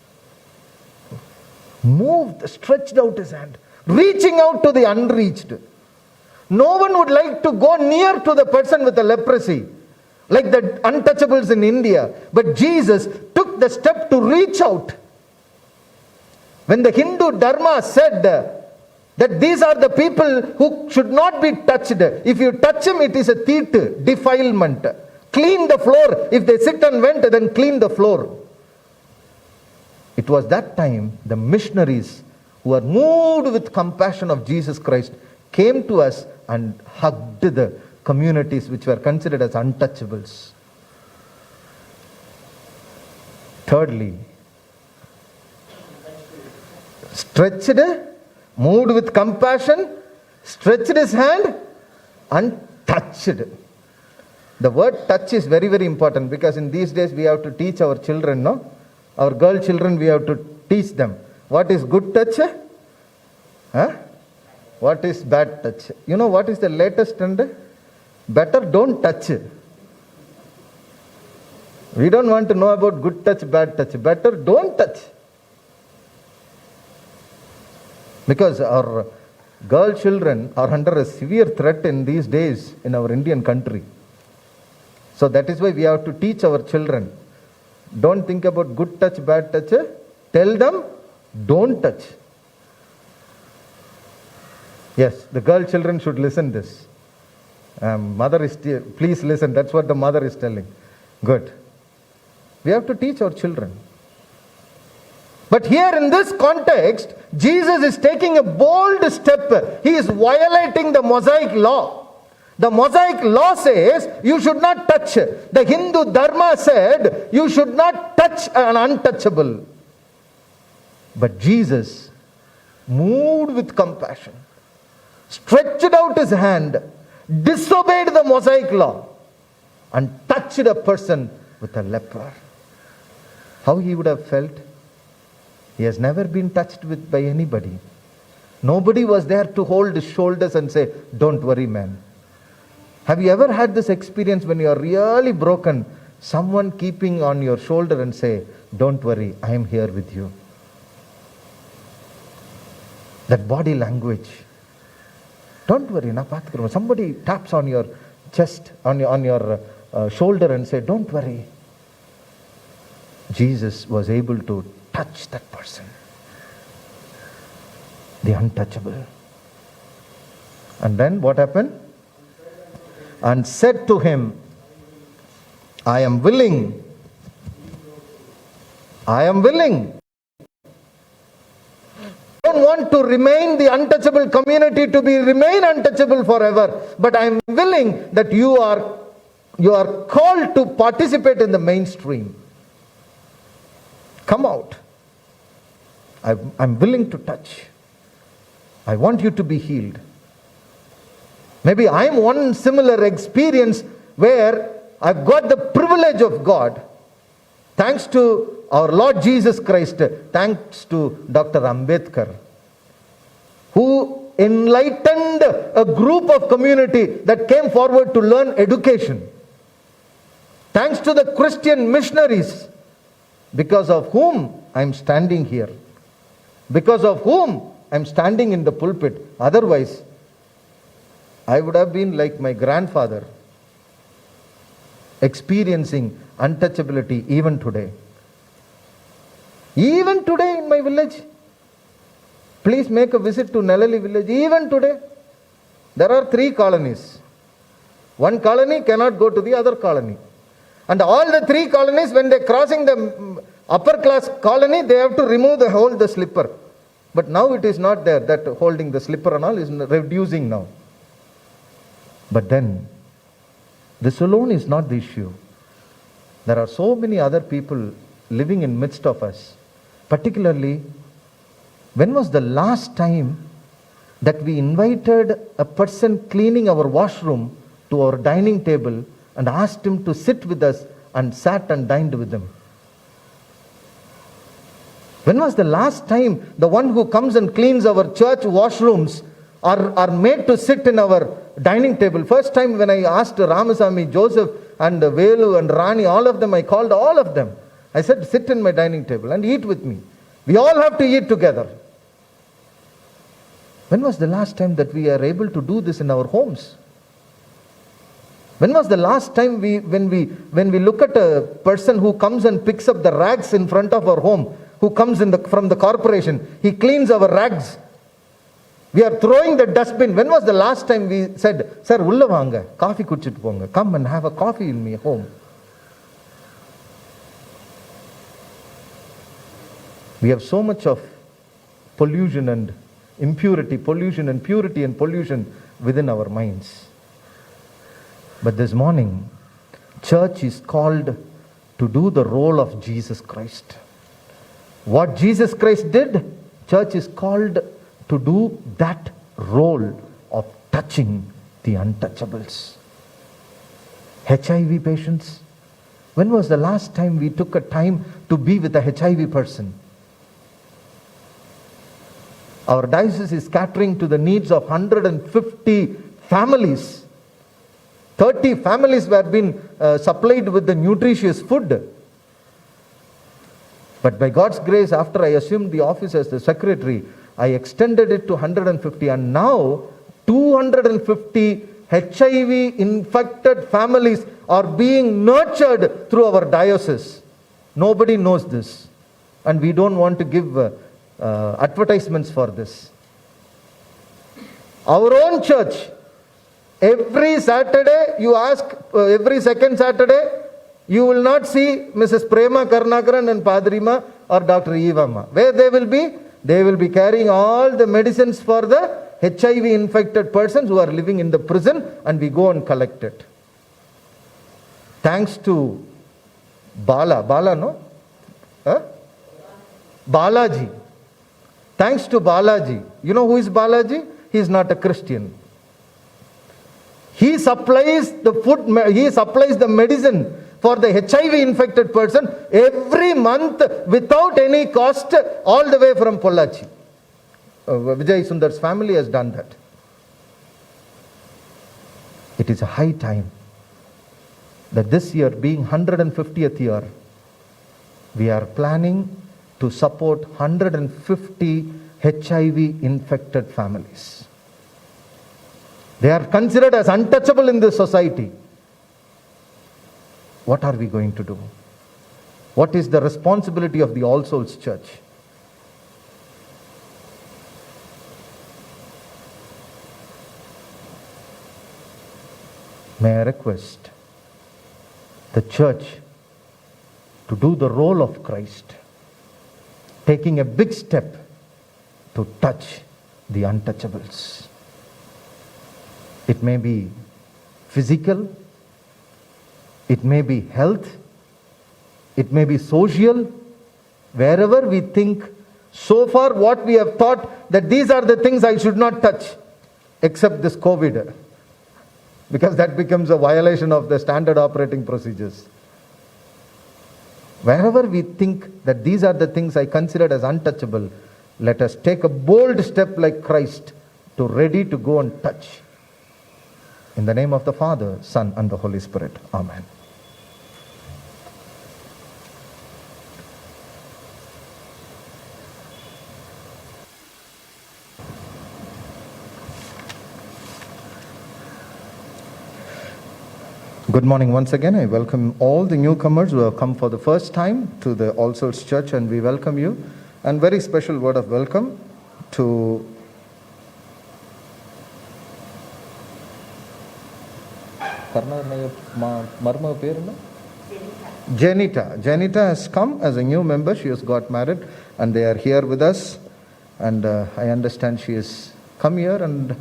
Moved, stretched out his hand, reaching out to the unreached. No one would like to go near to the person with the leprosy, like the untouchables in India. But Jesus took the step to reach out. When the Hindu Dharma said that these are the people who should not be touched. If you touch him, it is a teeth, defilement. Clean the floor. If they sit and went, then clean the floor. It was that time the missionaries who are moved with compassion of Jesus Christ came to us and hugged the communities which were considered as untouchables. Thirdly, stretched, moved with compassion, stretched his hand and touched. The word touch is very, very important, because in these days we have to teach our children, no? Our girl children, we have to teach them. What is good touch? Huh? What is bad touch? You know what is the latest trend? Better don't touch. We don't want to know about good touch, bad touch. Better don't touch. Because our girl children are under a severe threat in these days in our Indian country. So that is why we have to teach our children. Don't think about good touch, bad touch. Tell them, don't touch. Yes, the girl children should listen this. Mother is, please listen. That's what the mother is telling. Good. We have to teach our children. But here in this context, Jesus is taking a bold step. He is violating the Mosaic law. The Mosaic law says you should not touch. The Hindu Dharma said you should not touch an untouchable. But Jesus, moved with compassion, stretched out his hand, disobeyed the Mosaic law, and touched a person with a leper. How he would have felt? He has never been touched with by anybody. Nobody was there to hold his shoulders and say, don't worry, man. Have you ever had this experience when you are really broken? Someone keeping on your shoulder and say, don't worry, I am here with you. That body language. Don't worry, na paathukurom. Somebody taps on your chest, on your shoulder and say, don't worry. Jesus was able to touch that person, the untouchable. And then what happened? And said to him, I am willing. I am willing. I don't want to remain the untouchable community to remain untouchable forever, but I am willing that you are called to participate in the mainstream. Come out. I'm willing to touch. I want you to be healed. Maybe I'm one similar experience where I've got the privilege of God, thanks to our Lord Jesus Christ, thanks to Dr. Ambedkar, who enlightened a group of community that came forward to learn education. Thanks to the Christian missionaries, because of whom I'm standing here, because of whom I'm standing in the pulpit. Otherwise, I would have been like my grandfather, experiencing untouchability even today. Even today in my village, please make a visit to Nellali village. Even today, there are 3 colonies. One colony cannot go to the other colony. And all the 3 colonies, when they're crossing the upper class colony, they have to remove the slipper. But now it is not there, that holding the slipper and all is reducing now. But then, this alone is not the issue. There are so many other people living in midst of us. Particularly, when was the last time that we invited a person cleaning our washroom to our dining table and asked him to sit with us and sat and dined with him? When was the last time the one who comes and cleans our church washrooms are made to sit in our dining table? First time when I asked Ramasamy, Joseph and Velu and Rani, all of them, I called all of them. I said, sit in my dining table and eat with me. We all have to eat together. When was the last time that we are able to do this in our homes? When was the last time when we look at a person who comes and picks up the rags in front of our home, who comes from the corporation, he cleans our rags. We are throwing the dustbin. When was the last time we said, Sir, ulla vaanga, coffee kudichittu ponga, come and have a coffee in my home? We have so much of pollution and impurity, pollution and purity and pollution within our minds. But this morning, church is called to do the role of Jesus Christ. What Jesus Christ did, church is called to do that role of touching the untouchables. HIV patients. When was the last time we took a time to be with a HIV person? Our diocese is catering to the needs of 150 families. 30 families were being supplied with the nutritious food. But by God's grace, after I assumed the office as the secretary, I extended it to 150, and now 250 HIV infected families are being nurtured through our diocese. Nobody knows this, and we don't want to give advertisements for this. Our own church, every Saturday, you ask, every second Saturday, you will not see Mrs. Prema Karnakaran and Padrima or Dr. Evama. Where they will be? They will be carrying all the medicines for the HIV infected persons who are living in the prison, and we go and collect it. Thanks to Balaji. Thanks to Balaji. You know who is Balaji? He is not a Christian. He supplies the food, he supplies the medicine for the HIV infected person every month without any cost, all the way from Pollachi. Vijay Sundar's family has done that. It is a high time that this year, being 150th year, we are planning to support 150 HIV infected families. They are considered as untouchable in this society. What are we going to do? What is the responsibility of the All Souls Church? May I request the church to do the role of Christ, taking a big step to touch the untouchables. It may be physical, it may be health, it may be social. Wherever we think, so far what we have thought that these are the things I should not touch, except this COVID, because that becomes a violation of the standard operating procedures. Wherever we think that these are the things I considered as untouchable, let us take a bold step like Christ to ready to go and touch. In the name of the Father, Son, and the Holy Spirit. Amen. Good morning once again. I welcome all the newcomers who have come for the first time to the All Souls Church, and we welcome you. And very special word of welcome to Janita. Janita has come as a new member. She has got married and they are here with us. And I understand she has come here, and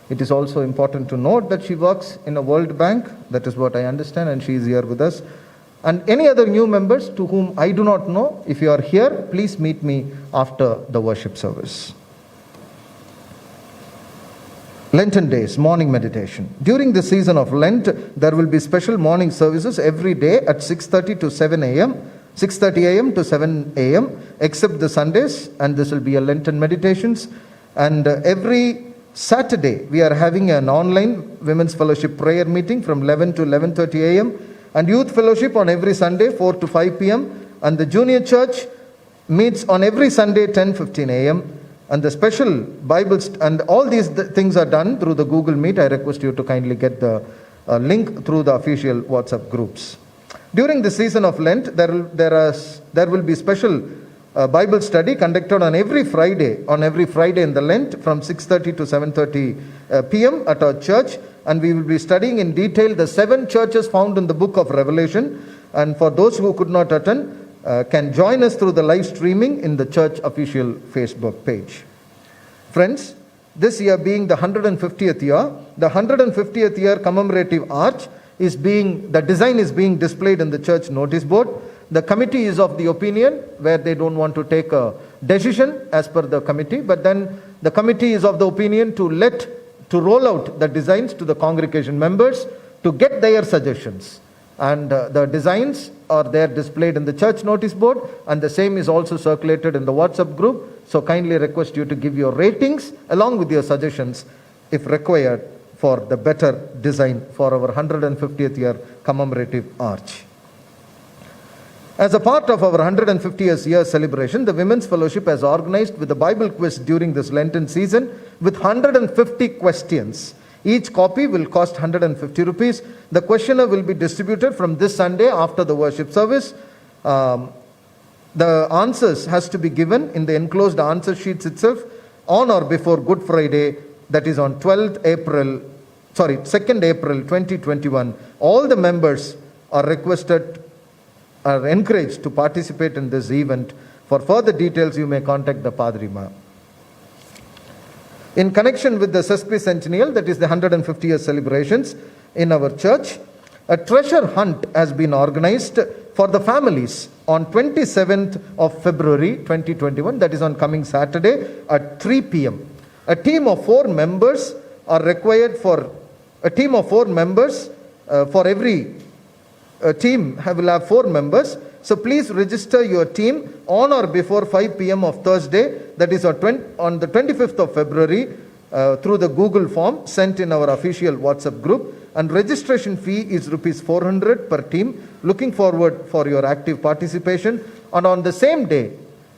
it is also important to note that she works in a World Bank. That is what I understand, and she is here with us. And any other new members to whom I do not know, if you are here, please meet me after the worship service. Lenten days, morning meditation. During the season of Lent, there will be special morning services every day at 6:30 to 7 a.m., 6:30 a.m. to 7 a.m., except the Sundays, and this will be a Lenten meditations. And every Saturday, we are having an online Women's Fellowship prayer meeting from 11 to 11:30 a.m., and Youth Fellowship on every Sunday, 4 to 5 p.m., and the Junior Church meets on every Sunday, 10:15 a.m., and the special Bibles, and all these things are done through the Google Meet. I request you to kindly get the link through the official WhatsApp groups. During the season of Lent, there will be special Bible study conducted on every Friday in the Lent from 6:30 to 7:30 p.m. at our church, and we will be studying in detail the 7 churches found in the book of Revelation. And for those who could not attend, can join us through the live streaming in the church official Facebook page. Friends, this year being the 150th year, the 150th year commemorative arch the design is being displayed in the church notice board. The committee is of the opinion where they don't want to take a decision as per the committee, but then the committee is of the opinion to roll out the designs to the congregation members to get their suggestions. And the designs are there displayed in the church notice board, and the same is also circulated in the WhatsApp group. So kindly request you to give your ratings along with your suggestions if required for the better design for our 150th year commemorative arch. As a part of our 150th year celebration, the Women's Fellowship has organized with the Bible quiz during this Lenten season with 150 questions. Each copy will cost 150 rupees. The questionnaire will be distributed from this Sunday after the worship service. The answers has to be given in the enclosed answer sheets itself on or before Good Friday, that is on 2nd April 2021. All the members are encouraged to participate in this event. For further details, you may contact the Padrima. In connection with the sesquicentennial, that is the 150th celebrations in our church, a treasure hunt has been organized for the families on 27th of February 2021, that is on coming Saturday at 3 p.m. A team of 4 members are required for every team will have 4 members. So please register your team on or before 5 p.m. of Thursday, that is on the 25th of February, through the Google form sent in our official WhatsApp group. And registration fee is rupees 400 per team. Looking forward for your active participation. And on the same day,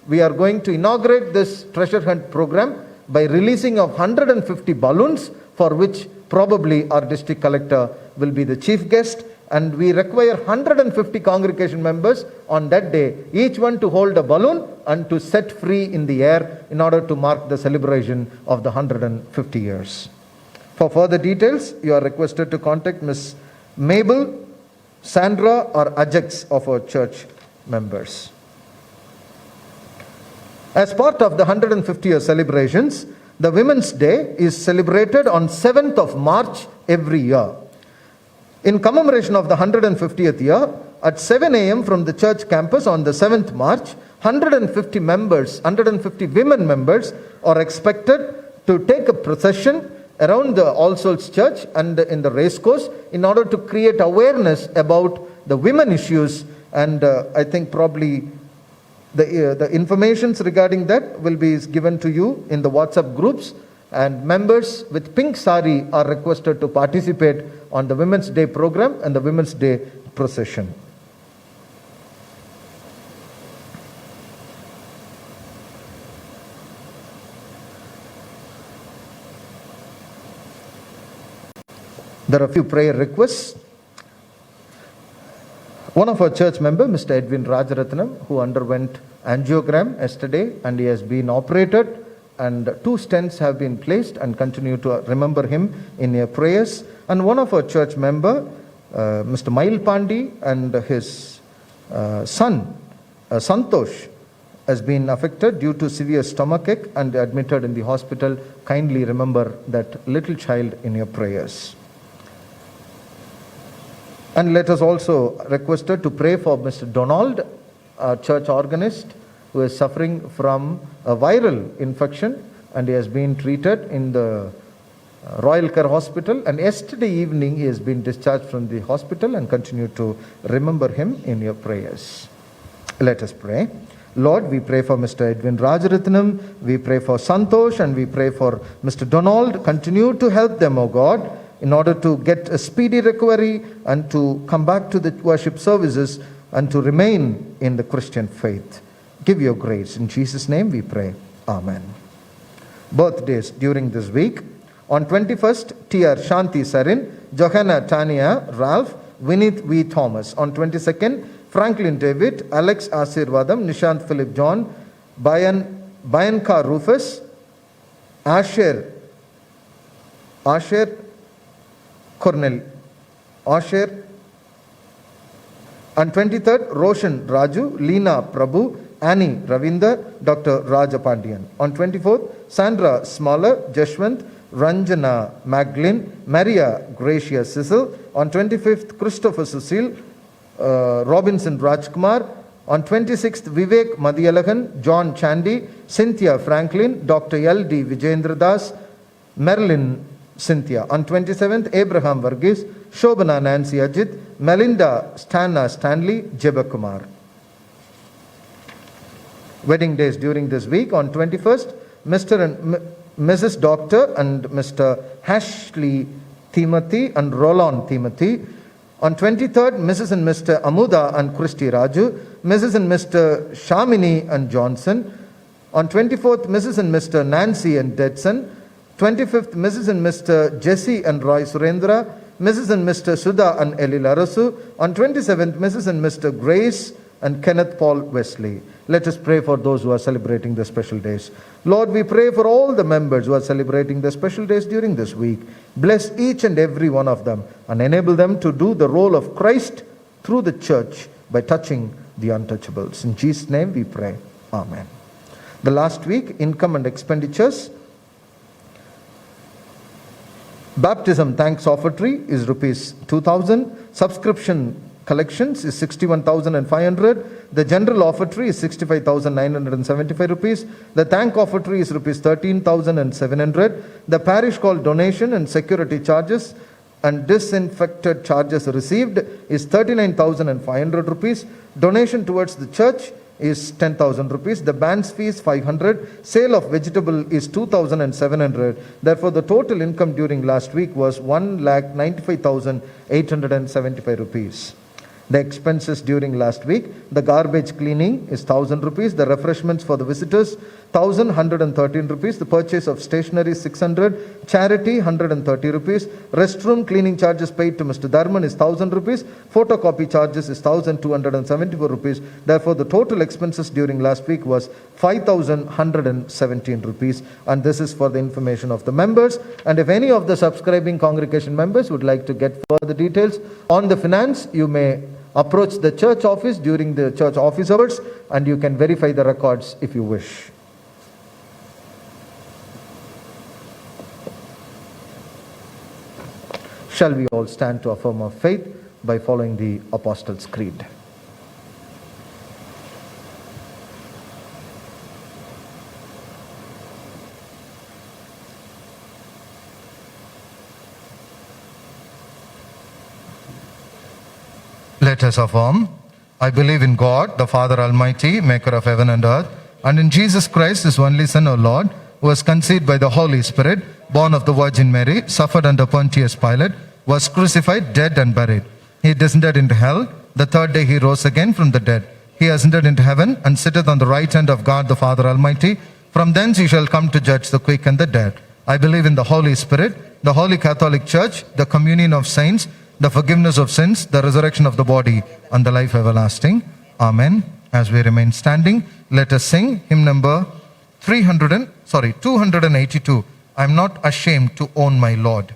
we are going to inaugurate this treasure hunt program by releasing of 150 balloons, for which probably our district collector will be the chief guest. And we require 150 congregation members on that day, each one to hold a balloon and to set free in the air in order to mark the celebration of the 150 years. For further details, you are requested to contact Ms. Mabel, Sandra or Ajax of our church members. As part of the 150th celebrations, the Women's Day is celebrated on 7th of March every year. In commemoration of the 150th year, at 7 a.m. from the church campus on the 7th March, 150 women members are expected to take a procession around the All Souls Church and in the race course in order to create awareness about the women issues. And I think probably the informations regarding that will be given to you in the WhatsApp groups. And members with pink sari are requested to participate on the Women's Day program and the Women's Day procession. There are a few prayer requests. One of our church members, Mr. Edwin Rajaratnam, who underwent angiogram yesterday and he has been operated, and 2 stents have been placed, and continue to remember him in your prayers. And one of our church member, Mr. Mail Pandi, and his son, Santosh, has been affected due to severe stomachache and admitted in the hospital. Kindly remember that little child in your prayers. And let us also request her to pray for Mr. Donald, a church organist, who is suffering from a viral infection and he has been treated in the Royal Care Hospital, and yesterday evening he has been discharged from the hospital, and continue to remember him in your prayers. Let us pray. Lord, we pray for Mr. Edwin Rajaratnam, we pray for Santosh, and we pray for Mr. Donald. Continue to help them, O God, in order to get a speedy recovery and to come back to the worship services and to remain in the Christian faith. Give your grace. In Jesus' name we pray. Amen. Birthdays during this week. On 21st, T.R. Shanti Sarin, Johanna Tania Ralph, Vinith V. Thomas. On 22nd, Franklin David, Alex Asirvadam, Nishant Philip John, Bayanka Rufus, Asher Cornell, Asher. On 23rd, Roshan Raju, Leena Prabhu, Annie Ravinder, Dr. Rajapandian. On 24th, Sandra Smaller, Jashwant, Ranjana Maglin, Maria Gracia Cecil. On 25th, Christopher Cecil, Robinson Rajkumar. On 26th, Vivek Madhyalagan, John Chandy, Cynthia Franklin, Dr. L.D. Vijendra Das, Marilyn Cynthia. On 27th, Abraham Varghese, Shobana Nancy Ajit, Melinda Stanna Stanley, Jebakumar. Wedding days during this week. On 21st, Mr. and Mrs. Doctor and Mr. Ashley Timothy and Roland Timothy. On 23rd, Mrs. and Mr. Amuda and Christy Raju, Mrs. and Mr. Shamini and Johnson. On 24th, Mrs. and Mr. Nancy and Detson. 25th, Mrs. and Mr. Jesse and Roy Surendra, Mrs. and Mr. Sudha and Eli Larasu. On 27th, Mrs. and Mr. Grace and Kenneth Paul Wesley. Let us pray for those who are celebrating the special days. Lord, we pray for all the members who are celebrating the special days during this week. Bless each and every one of them and enable them to do the role of Christ through the church by touching the untouchables. In Jesus' name we pray. Amen. The last week, income and expenditures. Baptism thanks offertory is rupees 2,000. Subscription collections is 61,500. The general offertory is 65,975 rupees. The thank offertory is rupees 13,700. The parish call donation and security charges and disinfected charges received is 39,500 rupees. Donation towards the church is 10,000 rupees. The band's fee is 500. Sale of vegetable is 2,700. Therefore, the total income during last week was 1,95,875 rupees. The expenses during last week, the garbage cleaning is 1,000 rupees. The refreshments for the visitors, 1,113 rupees. The purchase of stationery, 600. Charity, 130 rupees. Restroom cleaning charges paid to Mr. Dharman is 1,000 rupees. Photocopy charges is 1,274 rupees. Therefore, the total expenses during last week was 5,117 rupees. And this is for the information of the members. And if any of the subscribing congregation members would like to get further details on the finance, you may approach the church office during the church office hours, and you can verify the records if you wish. Shall we all stand to affirm our faith by following the Apostles' Creed? Let us affirm, I believe in God, the Father Almighty, maker of heaven and earth, and in Jesus Christ, his only Son, our Lord, who was conceived by the Holy Spirit, born of the Virgin Mary, suffered under Pontius Pilate, was crucified, dead and buried. He descended into hell. The third day he rose again from the dead. He ascended into heaven and sitteth on the right hand of God the Father Almighty. From thence he shall come to judge the quick and the dead. I believe in the Holy Spirit, the Holy Catholic Church, the communion of saints, the forgiveness of sins, the resurrection of the body, and the life everlasting. Amen. As we remain standing, let us sing hymn number 282. I am not ashamed to own my Lord.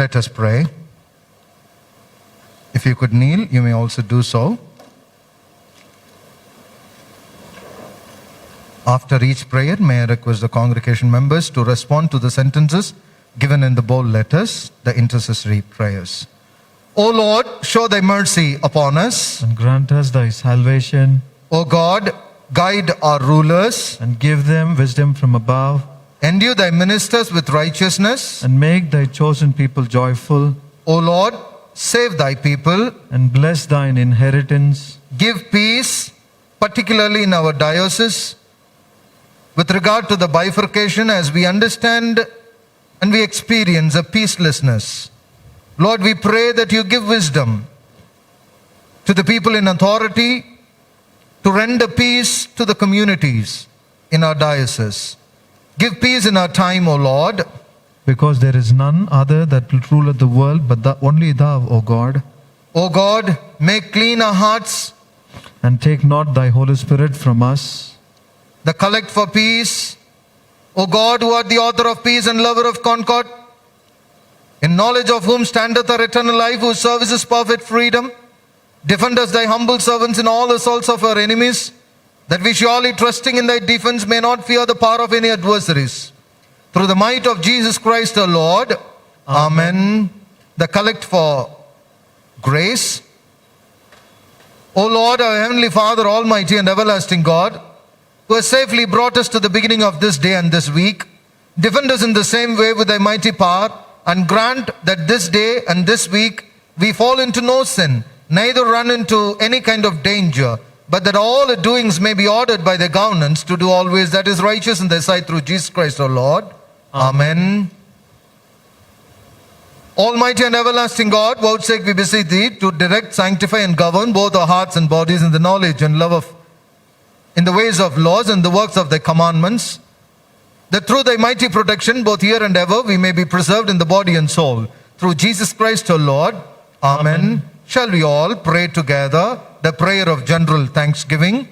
Let us pray. If you could kneel, you may also do so. After each prayer, may I request the congregation members to respond to the sentences given in the bold letters, the intercessory prayers. O Lord, show thy mercy upon us. And grant us thy salvation, O God, guide our rulers. and give them wisdom from above, Endue thy ministers with righteousness. and make thy chosen people joyful, O Lord, save thy people. and bless thine inheritance. Give peace, particularly in our diocese, with regard to the bifurcation as we understand and we experience a peacelessness. Lord, we pray that you give wisdom to the people in authority to render peace to the communities in our diocese. Give peace in our time, O Lord. Because there is none other that will rule the world but only thou, O God. O God, make clean our hearts, And take not thy Holy Spirit from us. the collect for peace. O God, who art the author of peace and lover of concord, in knowledge of whom standeth our eternal life, whose service is perfect freedom, defend us, thy humble servants, in all assaults of our enemies, that we surely, trusting in thy defense, may not fear the power of any adversaries. Through the might of Jesus Christ our Lord. Amen. The collect for grace. O Lord, our heavenly Father, almighty and everlasting God, who has safely brought us to the beginning of this day and this week, defend us in the same way with thy mighty power, and grant that this day and this week we fall into no sin, neither run into any kind of danger, but that all our doings may be ordered by thy governance to do always that is righteous in thy sight through Jesus Christ our Lord. Amen. Almighty and everlasting God, vouchsafe, we beseech thee, to direct, sanctify, and govern both our hearts and bodies in the knowledge and love of, in the ways of laws and the works of thy commandments, that through thy mighty protection, both here and ever, we may be preserved in the body and soul. Through Jesus Christ our Lord. Amen. Shall we all pray together the prayer of general thanksgiving?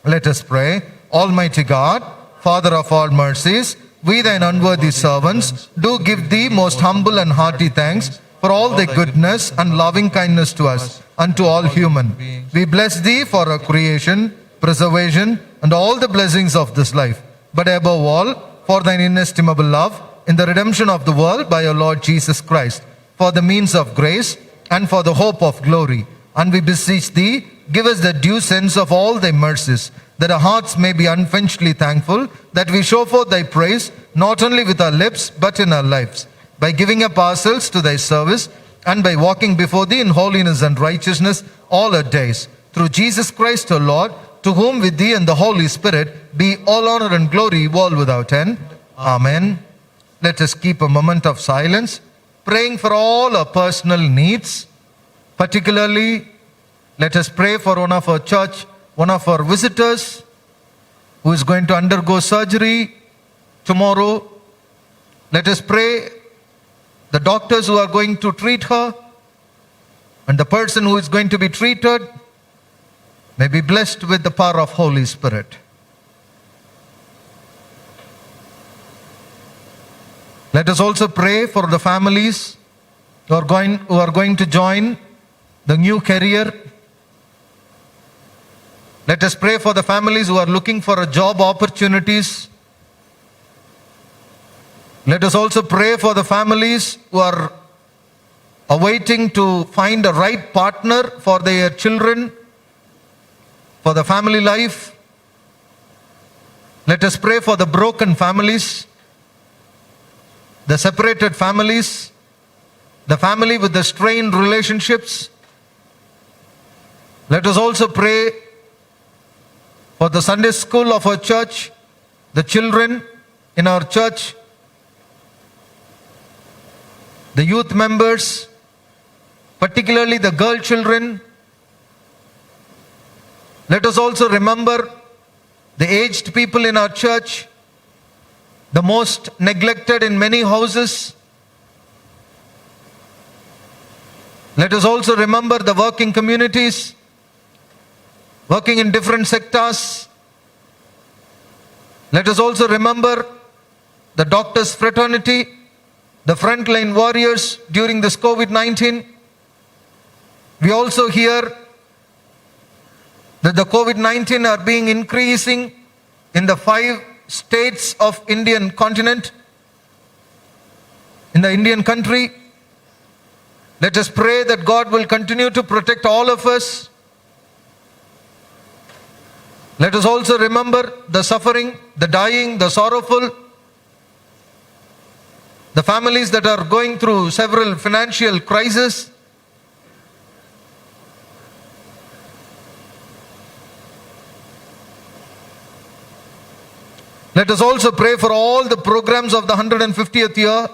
Let us pray. Almighty God, Father of all mercies, we thine unworthy servants do give thee most humble and hearty thanks for all thy goodness and loving kindness to us and to all human. We bless thee for our creation, preservation, and all the blessings of this life, but above all, for thine inestimable love in the redemption of the world by our Lord Jesus Christ, for the means of grace and for the hope of glory. And we beseech thee, give us the due sense of all thy mercies, that our hearts may be unflinchingly thankful, that we show forth thy praise, not only with our lips, but in our lives, by giving up ourselves to thy service, and by walking before thee in holiness and righteousness all our days. Through Jesus Christ our Lord, to whom with thee and the Holy Spirit be all honor and glory, world without end. Amen. Let us keep a moment of silence, praying for all our personal needs. Particularly, let us pray for one of our church, one of our visitors who is going to undergo surgery tomorrow. Let us pray the doctors who are going to treat her and the person who is going to be treated may be blessed with the power of Holy Spirit. Let us also pray for the families who are going to join the new career. Let us pray for the families who are looking for a job opportunities. Let us also pray for the families who are awaiting to find a right partner for their children, for the family life. Let us pray for the broken families, the separated families, the family with the strained relationships. Let us also pray for the Sunday school of our church, the children in our church, the youth members, particularly the girl children. Let us also remember the aged people in our church, the most neglected in many houses. Let us also remember the working communities, working in different sectors. Let us also remember the doctors' fraternity, the frontline warriors during this COVID-19. We also hear that the COVID-19 are being increasing in the 5 states of Indian continent, in the Indian country. Let us pray that God will continue to protect all of us. Let us also remember the suffering, the dying, the sorrowful, the families that are going through several financial crises. Let us also pray for all the programs of the 150th year,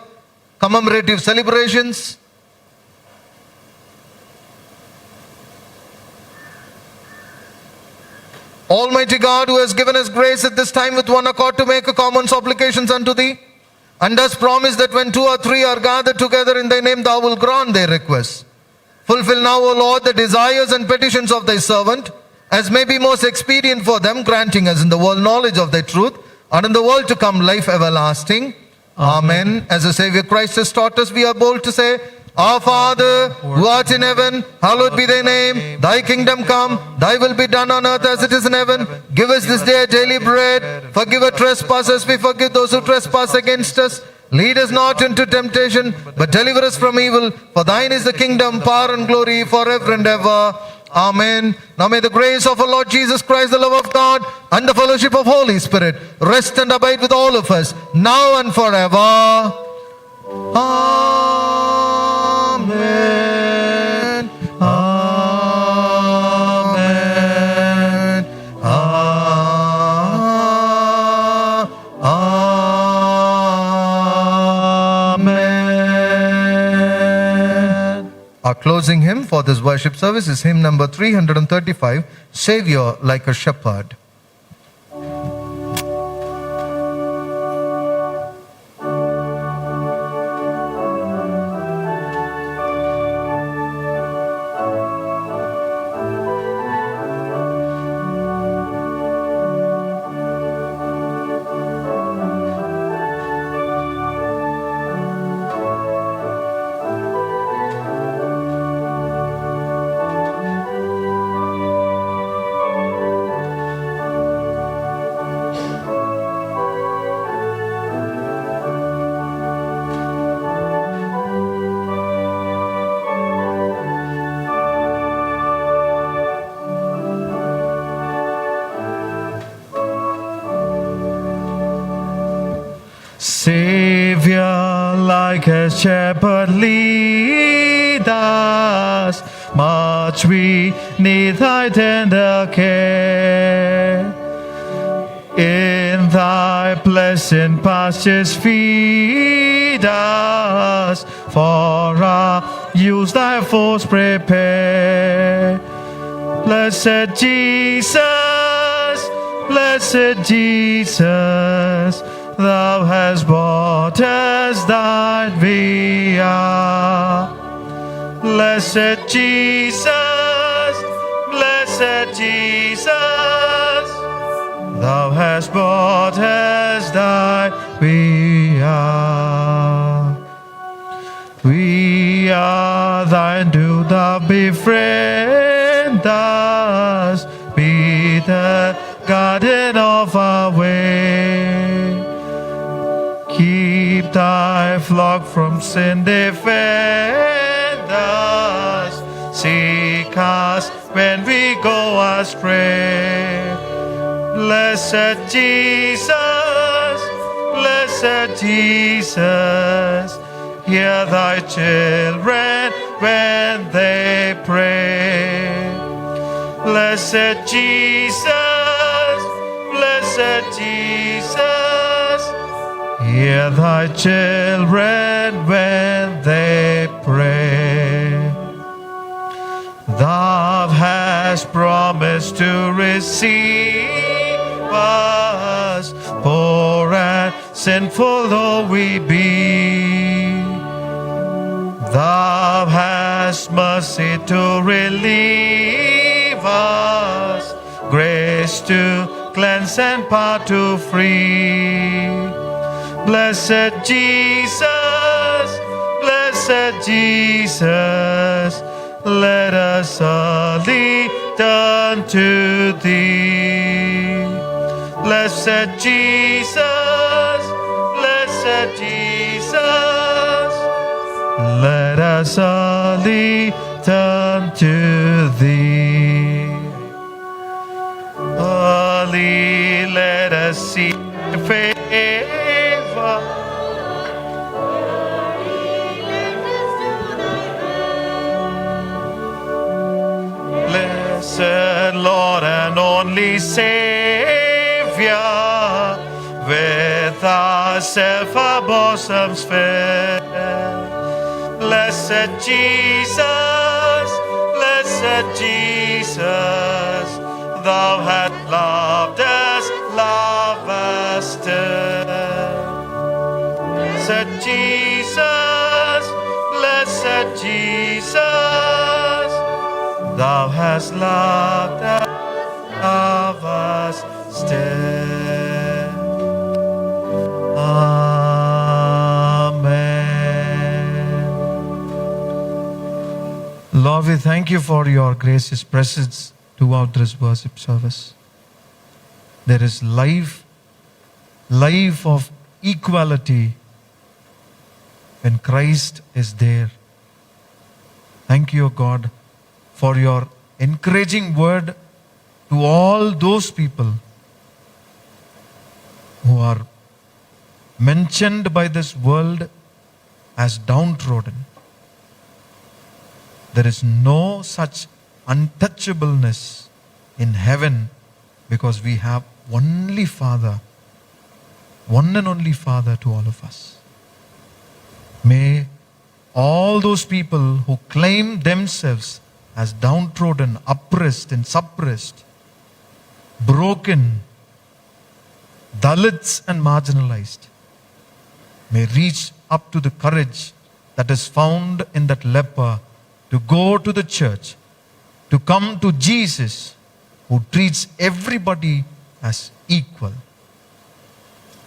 commemorative celebrations. Almighty God, who has given us grace at this time with one accord to make a common supplications unto thee, and does promise that when 2 or 3 are gathered together in thy name, thou wilt grant their requests. Fulfill now, O Lord, the desires and petitions of thy servant, as may be most expedient for them, granting us in the world knowledge of thy truth, and in the world to come life everlasting. Amen. As the Savior Christ has taught us, we are bold to say, Our Father, who art in heaven, hallowed be thy name. Thy kingdom come, thy will be done on earth as it is in heaven. Give us this day our daily bread. Forgive our trespasses, we forgive those who trespass against us. Lead us not into temptation, but deliver us from evil. For thine is the kingdom, power and glory forever and ever. Amen. Now may the grace of our Lord Jesus Christ, the love of God, and the fellowship of Holy Spirit rest and abide with all of us, now and forever. Amen. Amen. Amen. Our closing hymn for this worship service is hymn number 335, Savior Like a Shepherd. Savior, like a shepherd, lead us. Much we need thy tender care. In thy pleasant pastures feed us. For our use thy foes prepare. Blessed Jesus, blessed Jesus, thou hast bought us thine we are. Blessed Jesus, blessed Jesus, thou hast bought us thine we are. We are thine, do thou befriend us, be the guardian of our way. Keep thy flock from sin, defend us. Seek us when we go astray. Blessed Jesus, blessed Jesus, hear thy children when they pray. Blessed Jesus, blessed Jesus, hear thy children when they pray. Thou hast promised to receive us, poor and sinful though we be. Thou hast mercy to relieve us, grace to cleanse and power to free. Blessed Jesus, Blessed Jesus, let us early turn to thee. Blessed Jesus, blessed Jesus, let us early turn to thee. Early let us seek favor. Blessed Lord and only Savior, with ourself our bosoms fill. Blessed Jesus, blessed Jesus, thou hast loved us, love us still. Blessed Jesus, blessed Jesus, thou hast loved us, love us still. Amen. Lord, we thank you for your gracious presence throughout this worship service. There is life of equality when Christ is there. Thank you, God, for your encouraging word to all those people who are mentioned by this world as downtrodden. There is no such untouchableness in heaven because we have only Father, one and only Father to all of us. May all those people who claim themselves as downtrodden, oppressed and suppressed, broken, Dalits and marginalized, may reach up to the courage that is found in that leper to go to the church, to come to Jesus, who treats everybody as equal.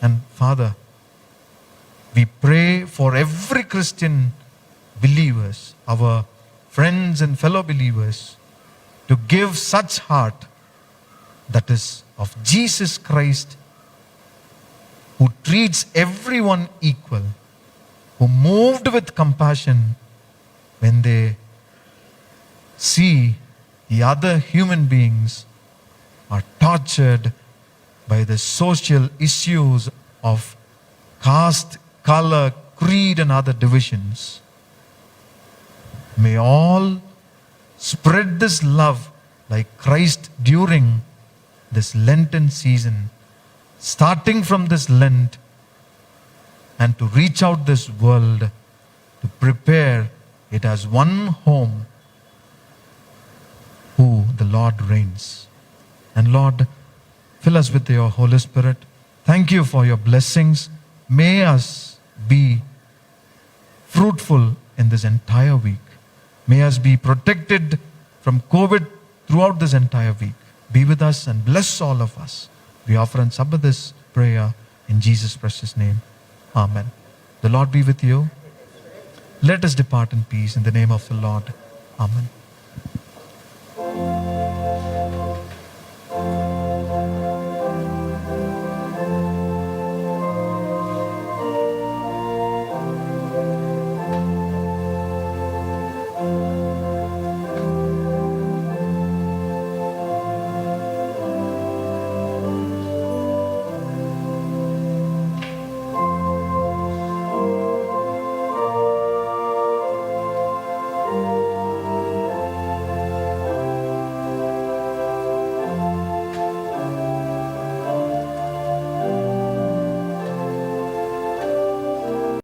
And Father, we pray for every Christian believers, our friends and fellow believers, to give such heart that is of Jesus Christ, who treats everyone equal, who moved with compassion when they see the other human beings are tortured by the social issues of caste, color, creed, and other divisions. May all spread this love like Christ during this Lenten season, starting from this Lent, and to reach out this world to prepare it as one home who the Lord reigns. And Lord, fill us with your Holy Spirit. Thank you for your blessings. May us be fruitful in this entire week. May us be protected from COVID throughout this entire week. Be with us and bless all of us. We offer and submit this prayer in Jesus' precious name. Amen. The Lord be with you. Let us depart in peace in the name of the Lord. Amen.